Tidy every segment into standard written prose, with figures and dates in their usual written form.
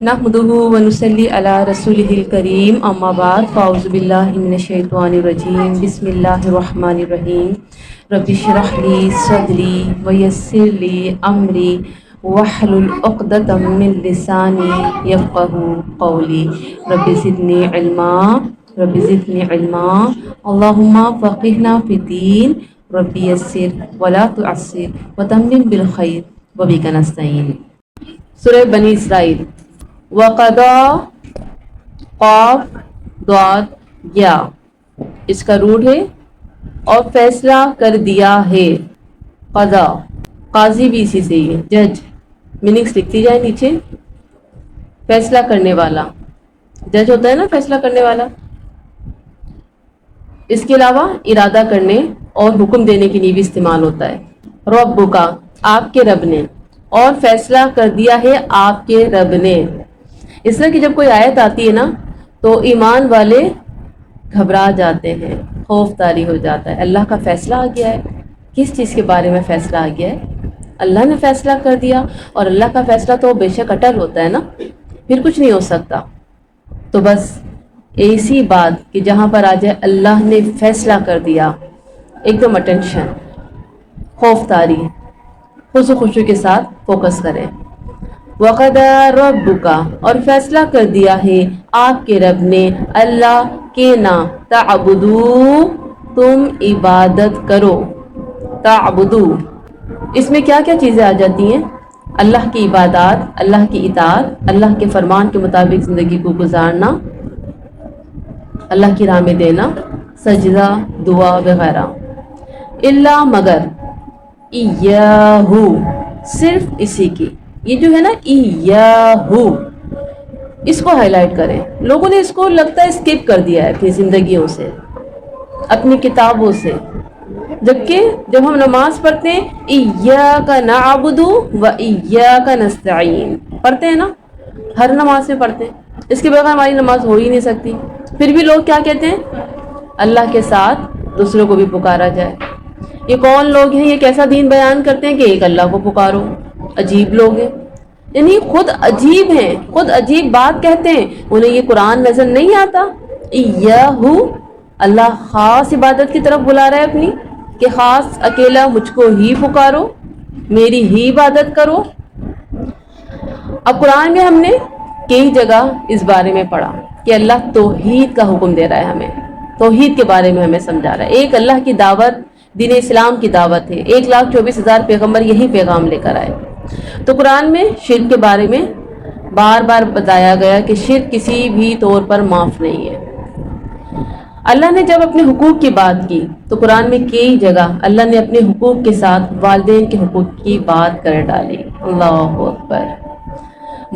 نحمدہ ونصلی علی رسولہ الکریم اما بعد فاعوذ باللہ من الشیطان الرجیم بسم اللہ الرحمن الرحیم رب اشرح لی صدری ویسر لی امری واحلل عقدۃ من لسانی یفقہوا قولی رب زدنی علما اللہم فقہنا فی الدین رب یسر ولا تعسر وتمم بالخیر وبک نستعین۔ سورہ بنی اسرائیل۔ وقضا قاف ضاد یا، اس کا روٹ ہے اور فیصلہ کر دیا ہے۔ قضا قاضی بھی اسی سے ہی ہے، جج، میننگس لکھتی جائے نیچے۔ فیصلہ کرنے والا، جج ہوتا ہے نا فیصلہ کرنے والا۔ اس کے علاوہ ارادہ کرنے اور حکم دینے کے لیے بھی استعمال ہوتا ہے۔ رب کا، آپ کے رب نے، اور فیصلہ کر دیا ہے آپ کے رب نے۔ اس طرح کی جب کوئی آیت آتی ہے نا تو ایمان والے گھبرا جاتے ہیں، خوف طاری ہو جاتا ہے۔ اللہ کا فیصلہ آ گیا ہے۔ کس چیز کے بارے میں فیصلہ آ گیا ہے؟ اللہ نے فیصلہ کر دیا، اور اللہ کا فیصلہ تو بے شک اٹل ہوتا ہے نا، پھر کچھ نہیں ہو سکتا۔ تو بس ایسی بات کہ جہاں پر آ جائے اللہ نے فیصلہ کر دیا، ایک دم اٹینشن، خوف طاری، خوشو خوشو کے ساتھ فوکس کریں۔ وَقَضَى رَبُّكَ، اور فیصلہ کر دیا ہے آپ کے رب نے، اللہ کے نہ تعبدوا، تم عبادت کرو۔ تعبدو، اس میں کیا کیا چیزیں آ جاتی ہیں؟ اللہ کی عبادات، اللہ کی اطاعت، اللہ کے فرمان کے مطابق زندگی کو گزارنا، اللہ کی راہ میں دینا، سجدہ، دعا وغیرہ۔ اللہ مگر، ایہو، صرف اسی کی۔ یہ جو ہے نا ایہو، اس کو ہائی لائٹ کریں۔ لوگوں نے اس کو لگتا ہے اسکپ کر دیا ہے اپنی زندگیوں سے، اپنی کتابوں سے، جبکہ جب ہم نماز پڑھتے ہیں ایاک نعبد و ایاک نستعین پڑھتے ہیں نا، ہر نماز میں پڑھتے ہیں، اس کے بغیر ہماری نماز ہو ہی نہیں سکتی۔ پھر بھی لوگ کیا کہتے ہیں؟ اللہ کے ساتھ دوسروں کو بھی پکارا جائے۔ یہ کون لوگ ہیں؟ یہ کیسا دین بیان کرتے ہیں کہ ایک اللہ کو پکارو؟ عجیب لوگ ہیں، یعنی خود عجیب ہیں، خود عجیب بات کہتے ہیں، انہیں یہ قرآن نظر نہیں آتا؟ ایہو، اللہ خاص عبادت کی طرف بلا رہا ہے اپنی، کہ خاص اکیلا مجھ کو ہی پکارو، میری ہی عبادت کرو۔ اب قرآن میں ہم نے کئی جگہ اس بارے میں پڑھا کہ اللہ توحید کا حکم دے رہا ہے ہمیں، توحید کے بارے میں ہمیں سمجھا رہا ہے۔ ایک اللہ کی دعوت، دین اسلام کی دعوت ہے، 1,24,000 پیغمبر یہی پیغام لے کر آئے۔ تو قرآن میں شرک کے بارے میں بار بار بتایا گیا کہ شرک کسی بھی طور پر معاف نہیں ہے۔ اللہ نے جب اپنے حقوق کی بات کی تو قرآن میں کئی جگہ اللہ نے اپنے حقوق کے ساتھ والدین کے حقوق کی بات کر ڈالی۔ اللہ اکبر۔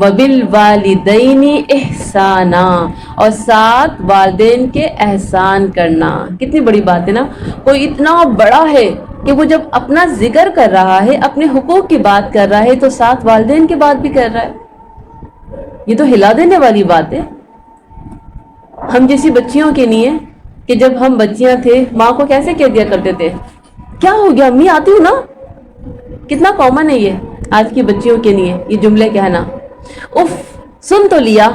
وَبِالْوَالِدَيْنِ إِحْسَانًا، اور ساتھ والدین کے احسان کرنا۔ کتنی بڑی بات ہے نا، کوئی اتنا بڑا ہے کہ وہ جب اپنا ذکر کر رہا ہے، اپنے حقوق کی بات کر رہا ہے، تو ساتھ والدین کی بات بھی کر رہا ہے۔ یہ تو ہلا دینے والی بات ہے ہم جیسی بچیوں کے لیے، کہ جب ہم بچیاں تھے ماں کو کیسے کہہ دیا کرتے تھے؟ کیا ہو گیا امی، آتی ہوں نا؟ کتنا کامن ہے یہ آج کی بچیوں کے لیے، یہ جملے کہنا۔ اف، سن تو لیا،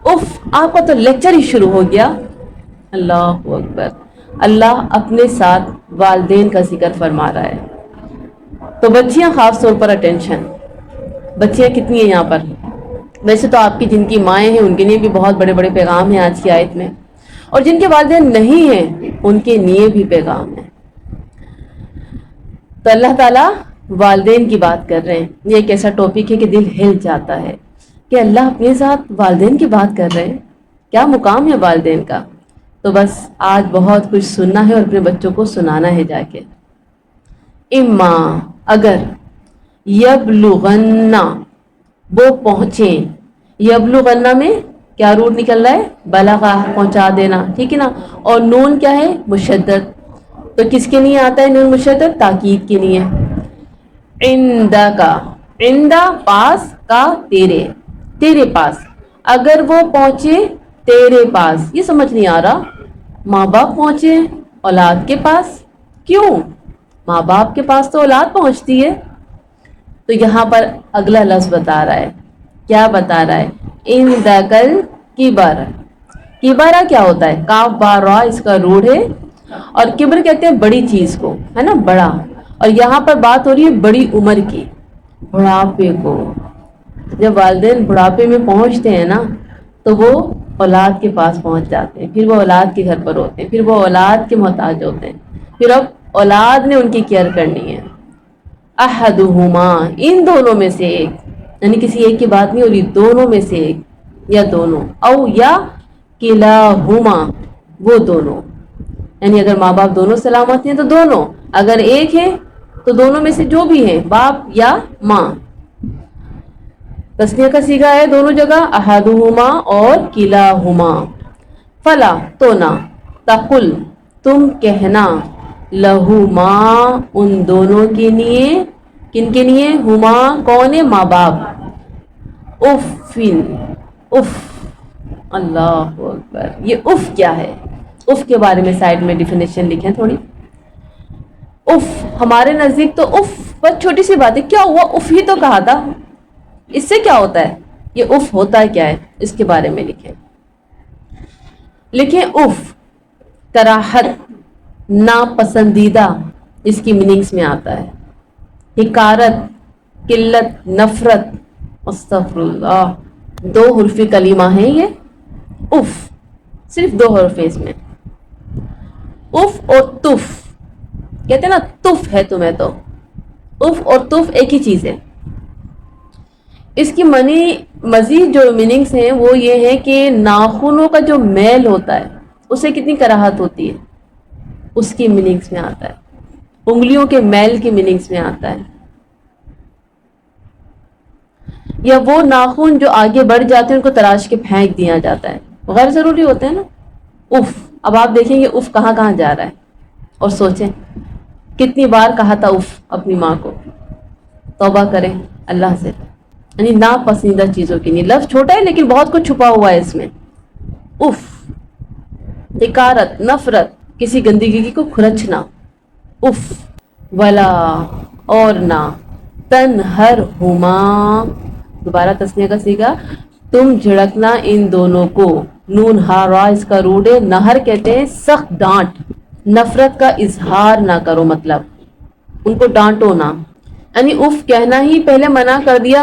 اف، آپ کا تو لیکچر ہی شروع ہو گیا۔ اللہ اکبر۔ اللہ اپنے ساتھ والدین کا ذکر فرما رہا ہے، تو بچیاں خاص طور پر اٹینشن۔ بچیاں کتنی ہیں یہاں پر؟ ویسے تو آپ کی جن کی مائیں ہیں ان کے لیے بھی بہت بڑے بڑے پیغام ہیں آج کی آیت میں، اور جن کے والدین نہیں ہیں ان کے لیے بھی پیغام ہے۔ تو اللہ تعالیٰ والدین کی بات کر رہے ہیں۔ یہ ایک ایسا ٹاپک ہے کہ دل ہل جاتا ہے کہ اللہ اپنے ساتھ والدین کی بات کر رہے ہیں، کیا مقام ہے والدین کا۔ تو بس آج بہت کچھ سننا ہے اور اپنے بچوں کو سنانا ہے جا کے۔ اما، اگر، یبلغن، وہ پہنچیں۔ یبلغن میں کیا روٹ نکل رہا ہے؟ بلغہ، پہنچا دینا، ٹھیک ہے نا۔ اور نون کیا ہے؟ مشدد۔ تو کس کے لیے آتا ہے نون مشدد؟ تاکید کے لیے۔ عندہ کا، عندہ پاس، کا تیرے، تیرے پاس، اگر وہ پہنچے تیرے پاس۔ یہ سمجھ نہیں آ رہا، ماں باپ پہنچے اولاد کے پاس، کیوں؟ ماں باپ کے پاس تو اولاد پہنچتی ہے۔ تو یہاں پر اگلا لفظ بتا رہا ہے کیا بتا رہا ہے؟ عندکل کبر. کبارا کیا ہوتا ہے؟ کاف با را اس کا روٹ ہے، اور کبر کہتے ہیں بڑی چیز کو، ہے نا، بڑا. اور یہاں پر بات ہو رہی ہے بڑی عمر کی، بڑھاپے کو. جب والدین بڑھاپے میں پہنچتے ہیں نا تو وہ اولاد کے پاس پہنچ جاتے ہیں، پھر وہ اولاد کے گھر پر ہوتے ہیں، پھر وہ اولاد کے محتاج ہوتے ہیں، پھر اب اولاد نے ان کی کیئر کرنی ہے. احدہما ان دونوں میں سے ایک، یعنی کسی ایک کی بات نہیں ہو رہی، دونوں میں سے ایک یا دونوں، او یا کلاہما وہ دونوں، یعنی اگر ماں باپ دونوں سلامت ہیں تو دونوں، اگر ایک ہے تو دونوں میں سے جو بھی ہیں، باپ یا ماں. تسنیہ کا صیغہ ہے دونوں جگہ، احدہما اور کلاہما. فلا تو نہ، تقل تم کہنا، لہما ان دونوں کے لیے، کن کے لیے؟ ہما کون ہے؟ ماں باپ. افن اف، اللہ اکبر. یہ اف کیا ہے؟ اف کے بارے میں سائڈ میں ڈیفینیشن لکھیں تھوڑی. اف ہمارے نزدیک تو اف بس چھوٹی سی بات ہے، کیا ہوا اف ہی تو کہا تھا، اس سے کیا ہوتا ہے؟ یہ اف ہوتا کیا ہے اس کے بارے میں لکھیں اف کراہت، ناپسندیدہ، اس کی میننگز میں آتا ہے. حکارت، قلت، نفرت. استغفر اللہ. دو حرفی کلمہ ہیں یہ اف، صرف دو حرف اس میں. اف اور تف، کہتے ہیں نا تف ہے تمہیں، تو اف اور تف ایک ہی چیز ہے. اس کی مزید جو میننگز ہیں وہ یہ ہے کہ ناخنوں کا جو میل ہوتا ہے اسے کتنی کراہت ہوتی ہے، اس کی میننگز میں آتا ہے. انگلیوں کے میل کی میننگز میں آتا ہے. یا وہ ناخن جو آگے بڑھ جاتے ہیں ان کو تراش کے پھینک دیا جاتا ہے، غیر ضروری ہوتے ہیں نا. اف، اب آپ دیکھیں گے اف کہاں کہاں جا رہا ہے، اور سوچیں کتنی بار کہا تھا اف اپنی ماں کو. توبہ کریں اللہ سے. یعنی ناپسندیدہ چیزوں کے لیے، لفظ چھوٹا ہے لیکن بہت کچھ چھپا ہوا ہے اس میں. اف، حکارت، نفرت، کسی گندگی کو کھرچنا. اف، ولا اور نہ، تنہرہما دوبارہ تسنیہ کا صیغہ، تم جھڑکنا ان دونوں کو. نون ہا را اس کا روٹ ہے. نہر کہتے ہیں سخت ڈانٹ، نفرت کا اظہار نہ کرو، مطلب ان کو ڈانٹو نہ. یعنی اف کہنا ہی پہلے منع کر دیا،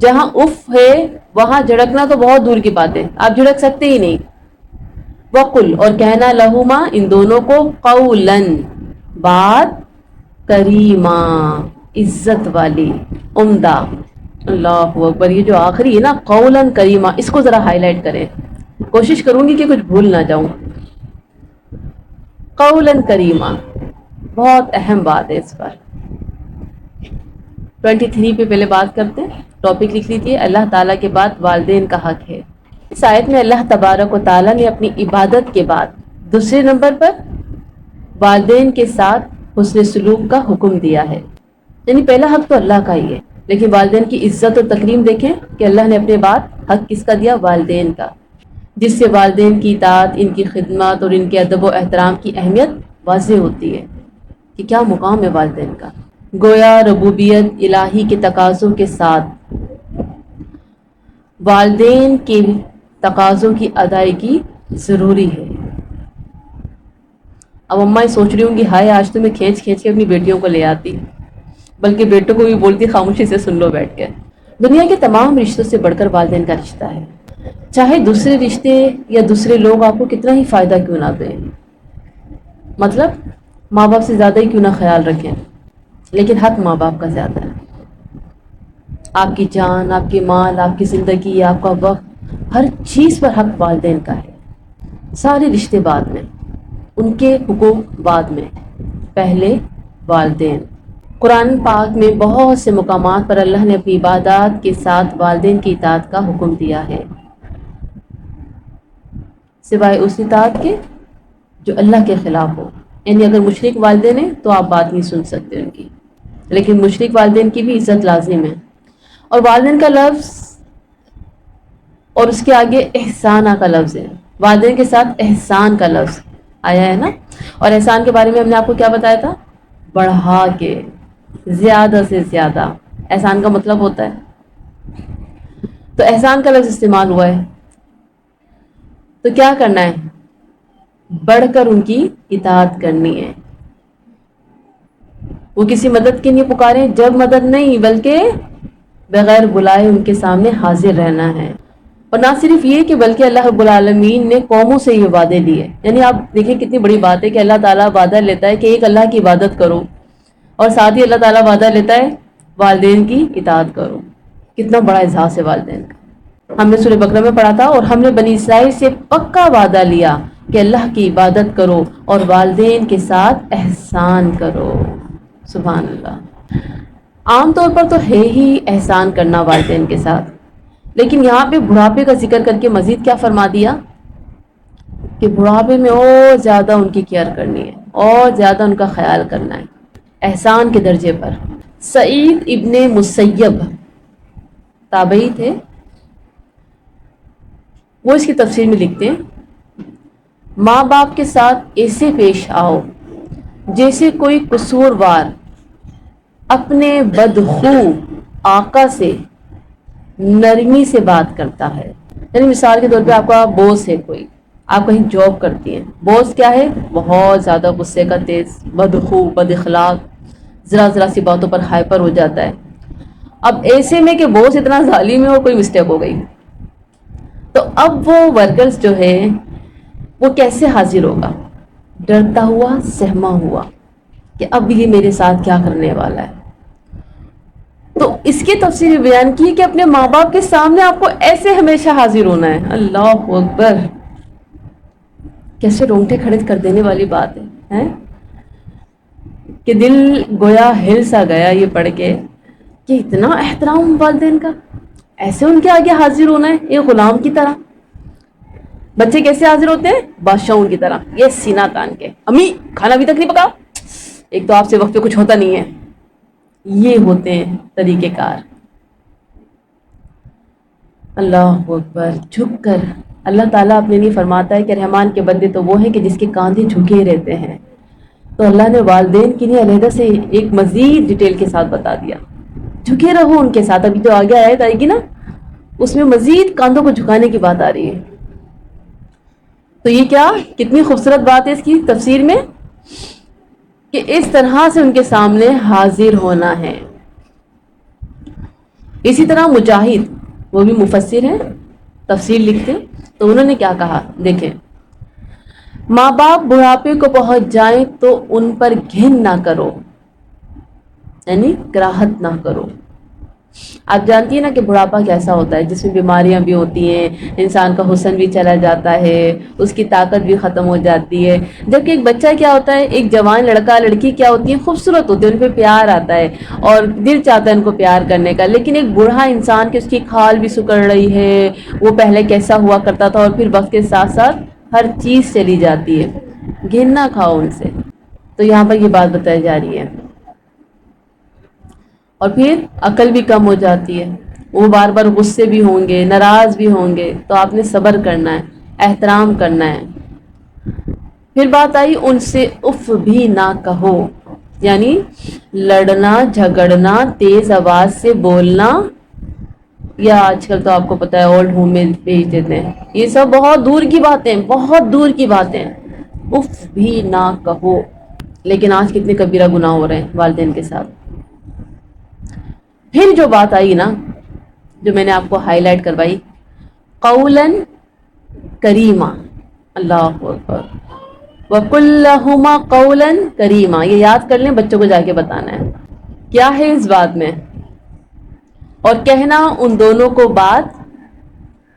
جہاں اف ہے وہاں جھڑکنا تو بہت دور کی بات ہے، آپ جھڑک سکتے ہی نہیں. وقل اور کہنا، لہما ان دونوں کو، قولاً بات، کریما عزت والی، عمدہ. اللہ اکبر. یہ جو آخری ہے نا قولاً کریما، اس کو ذرا ہائی لائٹ کریں، کوشش کروں گی کہ کچھ بھول نہ جاؤں. قولاً کریما بہت اہم بات ہے. اس پر 23 پہ پہلے بات کرتے ہیں. ٹاپک لکھ لیجیے، اللہ تعالیٰ کے بعد والدین کا حق ہے. اس آیت میں اللہ تبارک و تعالیٰ نے اپنی عبادت کے بعد دوسرے نمبر پر والدین کے ساتھ حسن سلوک کا حکم دیا ہے. یعنی پہلا حق تو اللہ کا ہی ہے، لیکن والدین کی عزت اور تکریم دیکھیں کہ اللہ نے اپنے بعد حق کس کا دیا؟ والدین کا، جس سے والدین کی اطاعت، ان کی خدمت اور ان کے ادب و احترام کی اہمیت واضح ہوتی ہے کہ کیا مقام ہے والدین کا. گویا ربوبیت الہی کے تقاضوں کے ساتھ والدین کے تقاضوں کی ادائیگی ضروری ہے. اب اماں سوچ رہی ہوں گی ہائے آج تو میں کھینچ کھینچ کے اپنی بیٹیوں کو لے آتی، بلکہ بیٹوں کو بھی بولتی خاموشی سے سن لو بیٹھ کے. دنیا کے تمام رشتوں سے بڑھ کر والدین کا رشتہ ہے، چاہے دوسرے رشتے یا دوسرے لوگ آپ کو کتنا ہی فائدہ کیوں نہ دیں، مطلب ماں باپ سے زیادہ ہی کیوں نہ خیال رکھیں، لیکن حق ماں باپ کا زیادہ ہے. آپ کی جان، آپ کی مال، آپ کی زندگی، آپ کا وقت، ہر چیز پر حق والدین کا ہے. سارے رشتے بعد میں، ان کے حقوق بعد میں، پہلے والدین. قرآن پاک میں بہت سے مقامات پر اللہ نے اپنی عبادات کے ساتھ والدین کی اطاعت کا حکم دیا ہے، سوائے اس اطاعت کے جو اللہ کے خلاف ہو. یعنی اگر مشرک والدین ہیں تو آپ بات نہیں سن سکتے ان کی، لیکن مشرک والدین کی بھی عزت لازم ہے. اور والدین کا لفظ اور اس کے آگے احسانہ کا لفظ ہے، والدین کے ساتھ احسان کا لفظ آیا ہے نا. اور احسان کے بارے میں ہم نے آپ کو کیا بتایا تھا؟ بڑھا کے، زیادہ سے زیادہ. احسان کا مطلب ہوتا ہے تو احسان کا لفظ استعمال ہوا ہے، تو کیا کرنا ہے؟ بڑھ کر ان کی اطاعت کرنی ہے. وہ کسی مدد کے لیے پکارے، جب مدد نہیں بلکہ بغیر بلائے ان کے سامنے حاضر رہنا ہے. اور نہ صرف یہ کہ بلکہ اللہ رب العالمین نے قوموں سے یہ وعدے لیے. یعنی آپ دیکھیں کتنی بڑی بات ہے کہ اللہ تعالیٰ وعدہ لیتا ہے کہ ایک اللہ کی عبادت کرو، اور ساتھ ہی اللہ تعالیٰ وعدہ لیتا ہے والدین کی اطاعت کرو. کتنا بڑا احساس ہے والدین کا. ہم نے سورہ بقرہ میں پڑھا تھا، اور ہم نے بنی اسرائیل سے پکا وعدہ لیا کہ اللہ کی عبادت کرو اور والدین کے ساتھ احسان کرو. سبحان اللہ. عام طور پر تو ہے ہی احسان کرنا والدین کے ساتھ، لیکن یہاں پہ بڑھاپے کا ذکر کر کے مزید کیا فرما دیا کہ بڑھاپے میں اور زیادہ ان کی کیئر کرنی ہے، اور زیادہ ان کا خیال کرنا ہے احسان کے درجے پر. سعید ابن مسیب تابعی تھے، وہ اس کی تفسیر میں لکھتے ہیں ماں باپ کے ساتھ ایسے پیش آؤ جیسے کوئی قصوروار اپنے بدخو آقا سے نرمی سے بات کرتا ہے. یعنی مثال کے طور پہ آپ کا بوس ہے، کوئی آپ کہیں جاب کرتی ہیں، بوس کیا ہے؟ بہت زیادہ غصے کا تیز، بدخو، بد اخلاق، ذرا سی باتوں پر ہائپر ہو جاتا ہے. اب ایسے میں کہ بوس اتنا ظالم ہے اور کوئی مسٹیک ہو گئی، تو اب وہ ورکرز جو ہے وہ کیسے حاضر ہوگا؟ ڈرتا ہوا، سہما ہوا کہ اب یہ میرے ساتھ کیا کرنے والا ہے. تو اس کی تفسیر بیان کی کہ اپنے ماں باپ کے سامنے آپ کو ایسے ہمیشہ حاضر ہونا ہے. اللہ اکبر، کیسے رونگٹے کھڑے کر دینے والی بات ہے کہ دل گویا ہل سا گیا یہ پڑھ کے کہ اتنا احترام والدین کا، ایسے ان کے آگے حاضر ہونا ہے ایک غلام کی طرح. بچے کیسے حاضر ہوتے ہیں؟ بادشاہوں کی طرح، یہ سینہ تان کے، امی کھانا ابھی تک نہیں پکا، ایک تو آپ سے وقت پہ کچھ ہوتا نہیں ہے. یہ ہوتے ہیں طریقہ کار. اللہ اکبر. جھک کر اللہ تعالیٰ اپنے لیے فرماتا ہے کہ رحمان کے بندے تو وہ ہیں کہ جس کے کاندھے جھکے رہتے ہیں. تو اللہ نے والدین کے لیے علیحدہ سے ایک مزید ڈیٹیل کے ساتھ بتا دیا، جھکے رہو ان کے ساتھ. ابھی تو آگے آیت آئے گی نا، اس میں مزید کاندھوں کو جھکانے کی بات آ رہی ہے. تو یہ کیا کتنی خوبصورت بات ہے اس کی تفسیر میں کہ اس طرح سے ان کے سامنے حاضر ہونا ہے. اسی طرح مجاہد، وہ بھی مفسر ہیں، تفسیر لکھتے، تو انہوں نے کیا کہا دیکھیں، ماں باپ بڑھاپے کو پہنچ جائیں تو ان پر گھن نہ کرو، یعنی کراہت نہ کرو. آپ جانتی ہیں نا کہ بڑھاپا کیسا ہوتا ہے، جس میں بیماریاں بھی ہوتی ہیں، انسان کا حسن بھی چلا جاتا ہے، اس کی طاقت بھی ختم ہو جاتی ہے. جبکہ ایک بچہ کیا ہوتا ہے، ایک جوان لڑکا لڑکی کیا ہوتی ہیں، خوبصورت ہوتی ہے، ان پہ پیار آتا ہے اور دل چاہتا ہے ان کو پیار کرنے کا. لیکن ایک بوڑھا انسان کہ اس کی کھال بھی سکڑ رہی ہے، وہ پہلے کیسا ہوا کرتا تھا، اور پھر وقت کے ساتھ ساتھ ہر چیز چلی جاتی ہے. گھن نہ کھاؤ ان سے. تو یہاں پر یہ بات بتائی جا رہی ہے. اور پھر عقل بھی کم ہو جاتی ہے، وہ بار بار غصے بھی ہوں گے، ناراض بھی ہوں گے، تو آپ نے صبر کرنا ہے، احترام کرنا ہے. پھر بات آئی ان سے اف بھی نہ کہو، یعنی لڑنا جھگڑنا، تیز آواز سے بولنا، یا آج کل تو آپ کو پتہ ہے اولڈ ہوم میں بھیج دیتے ہیں، یہ سب بہت دور کی باتیں، بہت دور کی باتیں. اف بھی نہ کہو. لیکن آج کتنے کبیرہ گناہ ہو رہے ہیں والدین کے ساتھ. پھر جو بات آئی نا، جو میں نے آپ کو ہائی لائٹ کروائی، قولاً کریما. اللہ اکبر. وَقُلْ لَهُمَا قَوْلًا كَرِيمًا. یہ یاد کر لیں، بچوں کو جا کے بتانا ہے کیا ہے اس بات میں. اور کہنا ان دونوں کو بات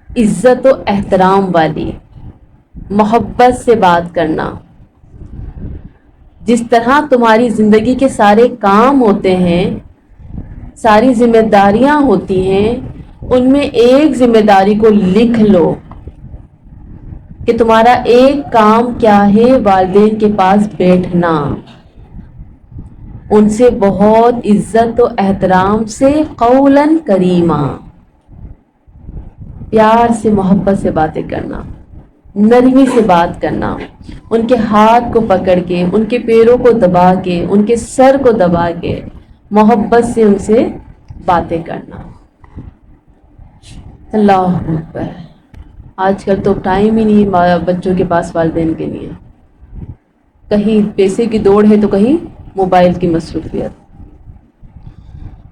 عزت و احترام والی، محبت سے بات کرنا. جس طرح تمہاری زندگی کے سارے کام ہوتے ہیں، ساری ذمہ داریاں ہوتی ہیں، ان میں ایک ذمہ داری کو لکھ لو کہ تمہارا ایک کام کیا ہے، والدین کے پاس بیٹھنا، ان سے بہت عزت و احترام سے، قولاً کریما، پیار سے محبت سے باتیں کرنا، نرمی سے بات کرنا، ان کے ہاتھ کو پکڑ کے، ان کے پیروں کو دبا کے، ان کے سر کو دبا کے محبت سے ان سے باتیں کرنا. اللہ اکبر. آج کل تو ٹائم ہی نہیں بچوں کے پاس والدین کے لیے. کہیں پیسے کی دوڑ ہے تو کہیں موبائل کی مصروفیت.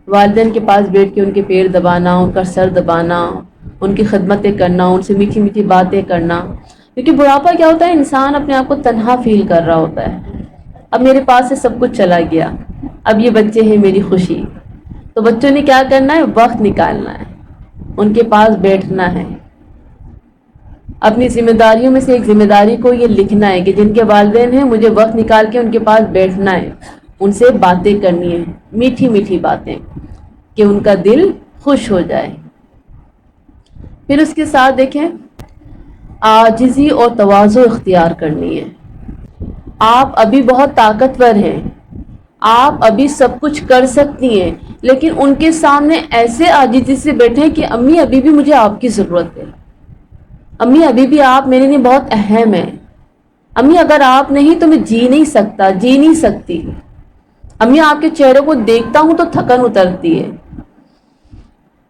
والدین کے پاس بیٹھ کے ان کے پیر دبانا، ان کا سر دبانا، ان کی خدمتیں کرنا، ان سے میٹھی میٹھی باتیں کرنا. کیونکہ بڑھاپا کیا ہوتا ہے، انسان اپنے آپ کو تنہا فیل کر رہا ہوتا ہے. اب میرے پاس سے سب کچھ چلا گیا، اب یہ بچے ہیں میری خوشی. تو بچوں نے کیا کرنا ہے، وقت نکالنا ہے، ان کے پاس بیٹھنا ہے. اپنی ذمہ داریوں میں سے ایک ذمہ داری کو یہ لکھنا ہے کہ جن کے والدین ہیں مجھے وقت نکال کے ان کے پاس بیٹھنا ہے، ان سے باتیں کرنی ہیں، میٹھی میٹھی باتیں، کہ ان کا دل خوش ہو جائے. پھر اس کے ساتھ دیکھیں، عاجزی اور تواضع اختیار کرنی ہے. آپ ابھی بہت طاقتور ہیں، آپ ابھی سب کچھ کر سکتی ہیں، لیکن ان کے سامنے ایسے عاجزی سے بیٹھیں کہ امی ابھی بھی مجھے آپ کی ضرورت ہے، امی ابھی بھی آپ میرے لیے بہت اہم ہیں، امی اگر آپ نہیں تو میں جی نہیں سکتا، جی نہیں سکتی، امی آپ کے چہرے کو دیکھتا ہوں تو تھکن اترتی ہے،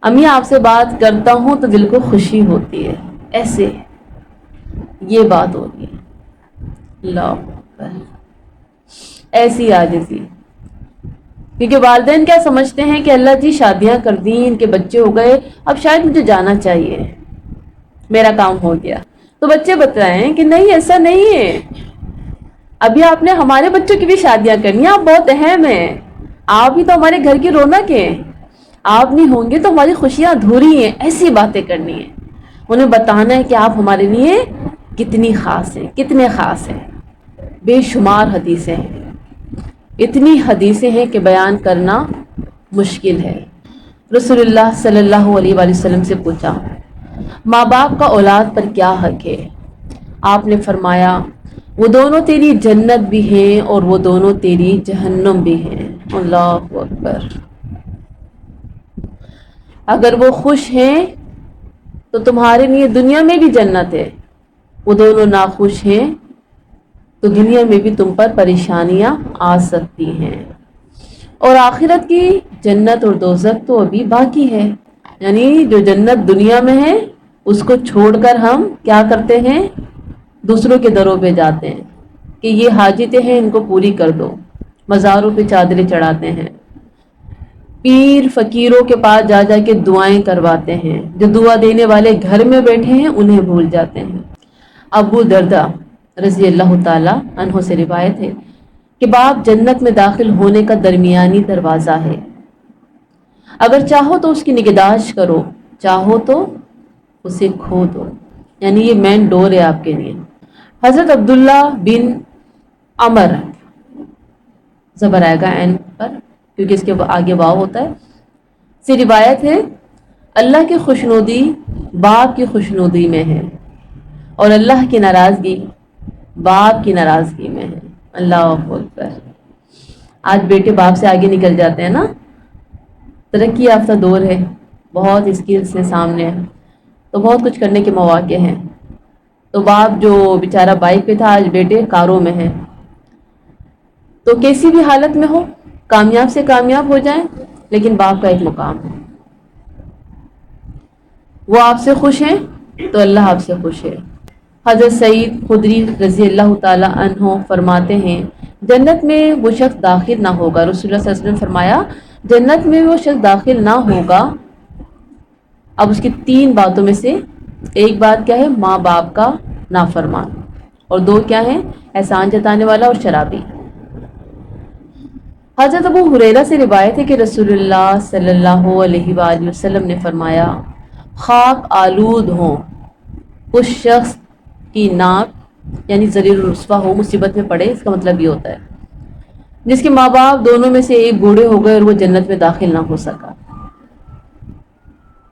امی آپ سے بات کرتا ہوں تو دل کو خوشی ہوتی ہے. ایسے یہ بات ہوگی. اللہ اکبر. ایسی عاجزی. کیونکہ والدین کیا سمجھتے ہیں کہ اللہ جی شادیاں کر دیں، ان کے بچے ہو گئے، اب شاید مجھے جانا چاہیے، میرا کام ہو گیا. تو بچے بتائیں کہ نہیں، ایسا نہیں ہے، ابھی آپ نے ہمارے بچوں کی بھی شادیاں کرنی ہیں، آپ بہت اہم ہیں، آپ ہی تو ہمارے گھر کی رونق ہیں، آپ نہیں ہوں گے تو ہماری خوشیاں ادھوری ہیں. ایسی باتیں کرنی ہیں، انہیں بتانا ہے کہ آپ ہمارے لیے کتنی خاص ہیں، کتنے خاص ہیں. بے شمار حدیثیں ہیں، اتنی حدیثیں ہیں کہ بیان کرنا مشکل ہے. رسول اللہ صلی اللہ علیہ وآلہ وسلم سے پوچھا، ماں باپ کا اولاد پر کیا حق ہے؟ آپ نے فرمایا، وہ دونوں تیری جنت بھی ہیں اور وہ دونوں تیری جہنم بھی ہیں. اللہ اکبر. اگر وہ خوش ہیں تو تمہارے لیے دنیا میں بھی جنت ہے، وہ دونوں ناخوش ہیں تو دنیا میں بھی تم پر پریشانیاں آ سکتی ہیں. اور آخرت کی جنت اور دوزخ تو ابھی باقی ہے. یعنی جو جنت دنیا میں ہے اس کو چھوڑ کر ہم کیا کرتے ہیں، دوسروں کے دروں پہ جاتے ہیں کہ یہ حاجتیں ہیں ان کو پوری کر دو، مزاروں پہ چادریں چڑھاتے ہیں، پیر فقیروں کے پاس جا جا کے دعائیں کرواتے ہیں، جو دعا دینے والے گھر میں بیٹھے ہیں انہیں بھول جاتے ہیں. ابو درداء رضی اللہ تعالی عنہ سے روایت ہے کہ باپ جنت میں داخل ہونے کا درمیانی دروازہ ہے، اگر چاہو تو اس کی نگہداشت کرو، چاہو تو اسے کھو دو. یعنی یہ مین ڈور ہے آپ کے لیے. حضرت عبداللہ بن عمر، زبر آئے گا عین پر کیونکہ اس کے آگے واو ہوتا ہے، سے روایت ہے، اللہ کی خوشنودی باپ کی خوشنودی میں ہے اور اللہ کی ناراضگی باپ کی ناراضگی میں ہے. اللہ اکبر. آج بیٹے باپ سے آگے نکل جاتے ہیں نا، ترقی یافتہ دور ہے، بہت اسکلز ہیں سامنے، تو بہت کچھ کرنے کے مواقع ہیں. تو باپ جو بیچارہ بائک پہ تھا آج بیٹے کاروں میں ہے. تو کیسی بھی حالت میں ہو، کامیاب سے کامیاب ہو جائیں، لیکن باپ کا ایک مقام ہے. وہ آپ سے خوش ہیں تو اللہ آپ سے خوش ہے. حضرت سعید خدری رضی اللہ تعالی عنہ فرماتے ہیں، جنت میں وہ شخص داخل نہ ہوگا. رسول اللہ صلی اللہ علیہ وسلم نے فرمایا جنت میں وہ شخص داخل نہ ہوگا. اب اس کی 3 باتوں میں سے ایک بات کیا ہے، ماں باپ کا نافرمان، اور 2 کیا ہے، احسان جتانے والا اور شرابی. حضرت ابو ہریرہ سے روایت ہے کہ رسول اللہ صلی اللہ علیہ وآلہ وسلم نے فرمایا، خاک آلود ہوں اس شخص کی ناک، یعنی ذلیل رسوا ہو، مصیبت میں پڑے، اس کا مطلب یہ ہوتا ہے جس کے ماں باپ دونوں میں سے ایک بوڑھے ہو گئے اور وہ جنت میں داخل نہ ہو سکا.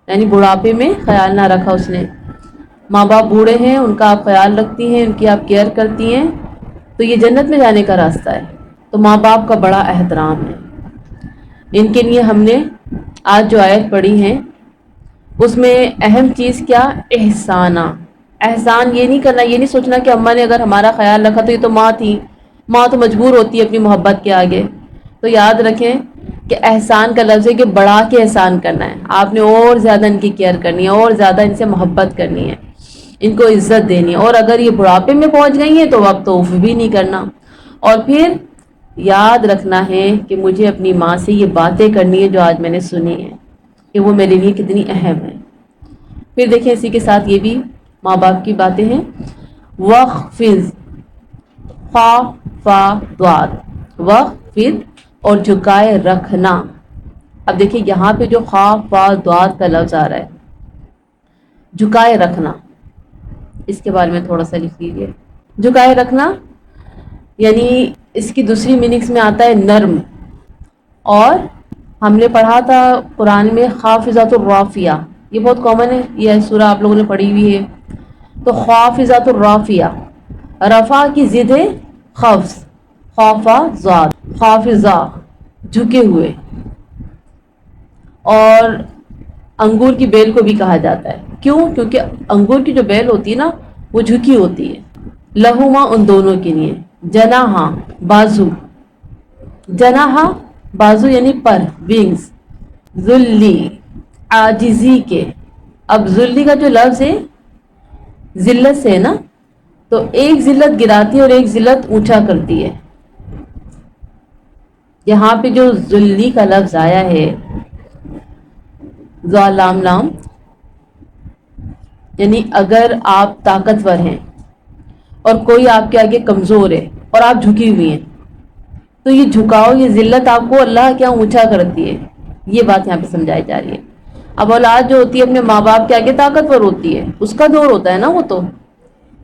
یعنی بڑھاپے میں خیال نہ رکھا اس نے، ماں باپ بوڑھے ہیں، ان کا آپ خیال رکھتی ہیں، ان کی آپ کیئر کرتی ہیں، تو یہ جنت میں جانے کا راستہ ہے. تو ماں باپ کا بڑا احترام ہے. ان کے لیے ہم نے آج جو آیت پڑھی ہے اس میں اہم چیز کیا، احسانہ. احسان یہ نہیں کرنا، یہ نہیں سوچنا کہ اماں نے اگر ہمارا خیال رکھا تو یہ تو ماں تھی، ماں تو مجبور ہوتی ہے اپنی محبت کے آگے. تو یاد رکھیں کہ احسان کا لفظ ہے کہ بڑھا کے احسان کرنا ہے، آپ نے اور زیادہ ان کی کیئر کرنی ہے، اور زیادہ ان سے محبت کرنی ہے، ان کو عزت دینی ہے، اور اگر یہ بڑھاپے میں پہنچ گئی ہیں تو اب تو اف بھی نہیں کرنا، اور پھر یاد رکھنا ہے کہ مجھے اپنی ماں سے یہ باتیں کرنی ہے جو آج میں نے سنی ہے کہ وہ میرے لیے کتنی اہم ہے۔ پھر دیکھیں اسی کے ساتھ یہ بھی ماں باپ کی باتیں ہیں، وخفض، خا فا ضاد، وخفض اور جھکائے رکھنا۔ اب دیکھیں یہاں پہ جو خا فا ضاد کا لفظ آ رہا ہے، جھکائے رکھنا، اس کے بارے میں تھوڑا سا لکھ لیجیے۔ جھکائے رکھنا یعنی اس کی دوسری میننگس میں آتا ہے نرم، اور ہم نے پڑھا تھا قرآن میں خافضات الرافیہ، یہ بہت کامن ہے، یہ سورہ آپ لوگوں نے پڑھی ہوئی ہے۔ تو خافضات الرافیہ، رفع کی ضد ہے خفض، خافا ضاد، خافضہ جھکے ہوئے، اور انگور کی بیل کو بھی کہا جاتا ہے، کیوں؟ کیونکہ انگور کی جو بیل ہوتی ہے نا وہ جھکی ہوتی ہے۔ لہما ان دونوں کے لیے، جناحا بازو، جناحا بازو یعنی پر، ونگز، ذلی عاجزی کے۔ اب ذلی کا جو لفظ ہے ذلت سے ہے نا، تو ایک ذلت گراتی ہے اور ایک ذلت اونچا کرتی ہے۔ یہاں پہ جو ذلی کا لفظ آیا ہے ذا لام لام، یعنی اگر آپ طاقتور ہیں اور کوئی آپ کے آگے کمزور ہے اور آپ جھکی ہوئی ہیں تو یہ جھکاؤ، یہ ذلت آپ کو اللہ کیا اونچا کرتی ہے، یہ بات یہاں پہ سمجھائی جا رہی ہے۔ اب اولاد جو ہوتی ہے اپنے ماں باپ کے آگے طاقتور ہوتی ہے، اس کا دور ہوتا ہے نا وہ تو،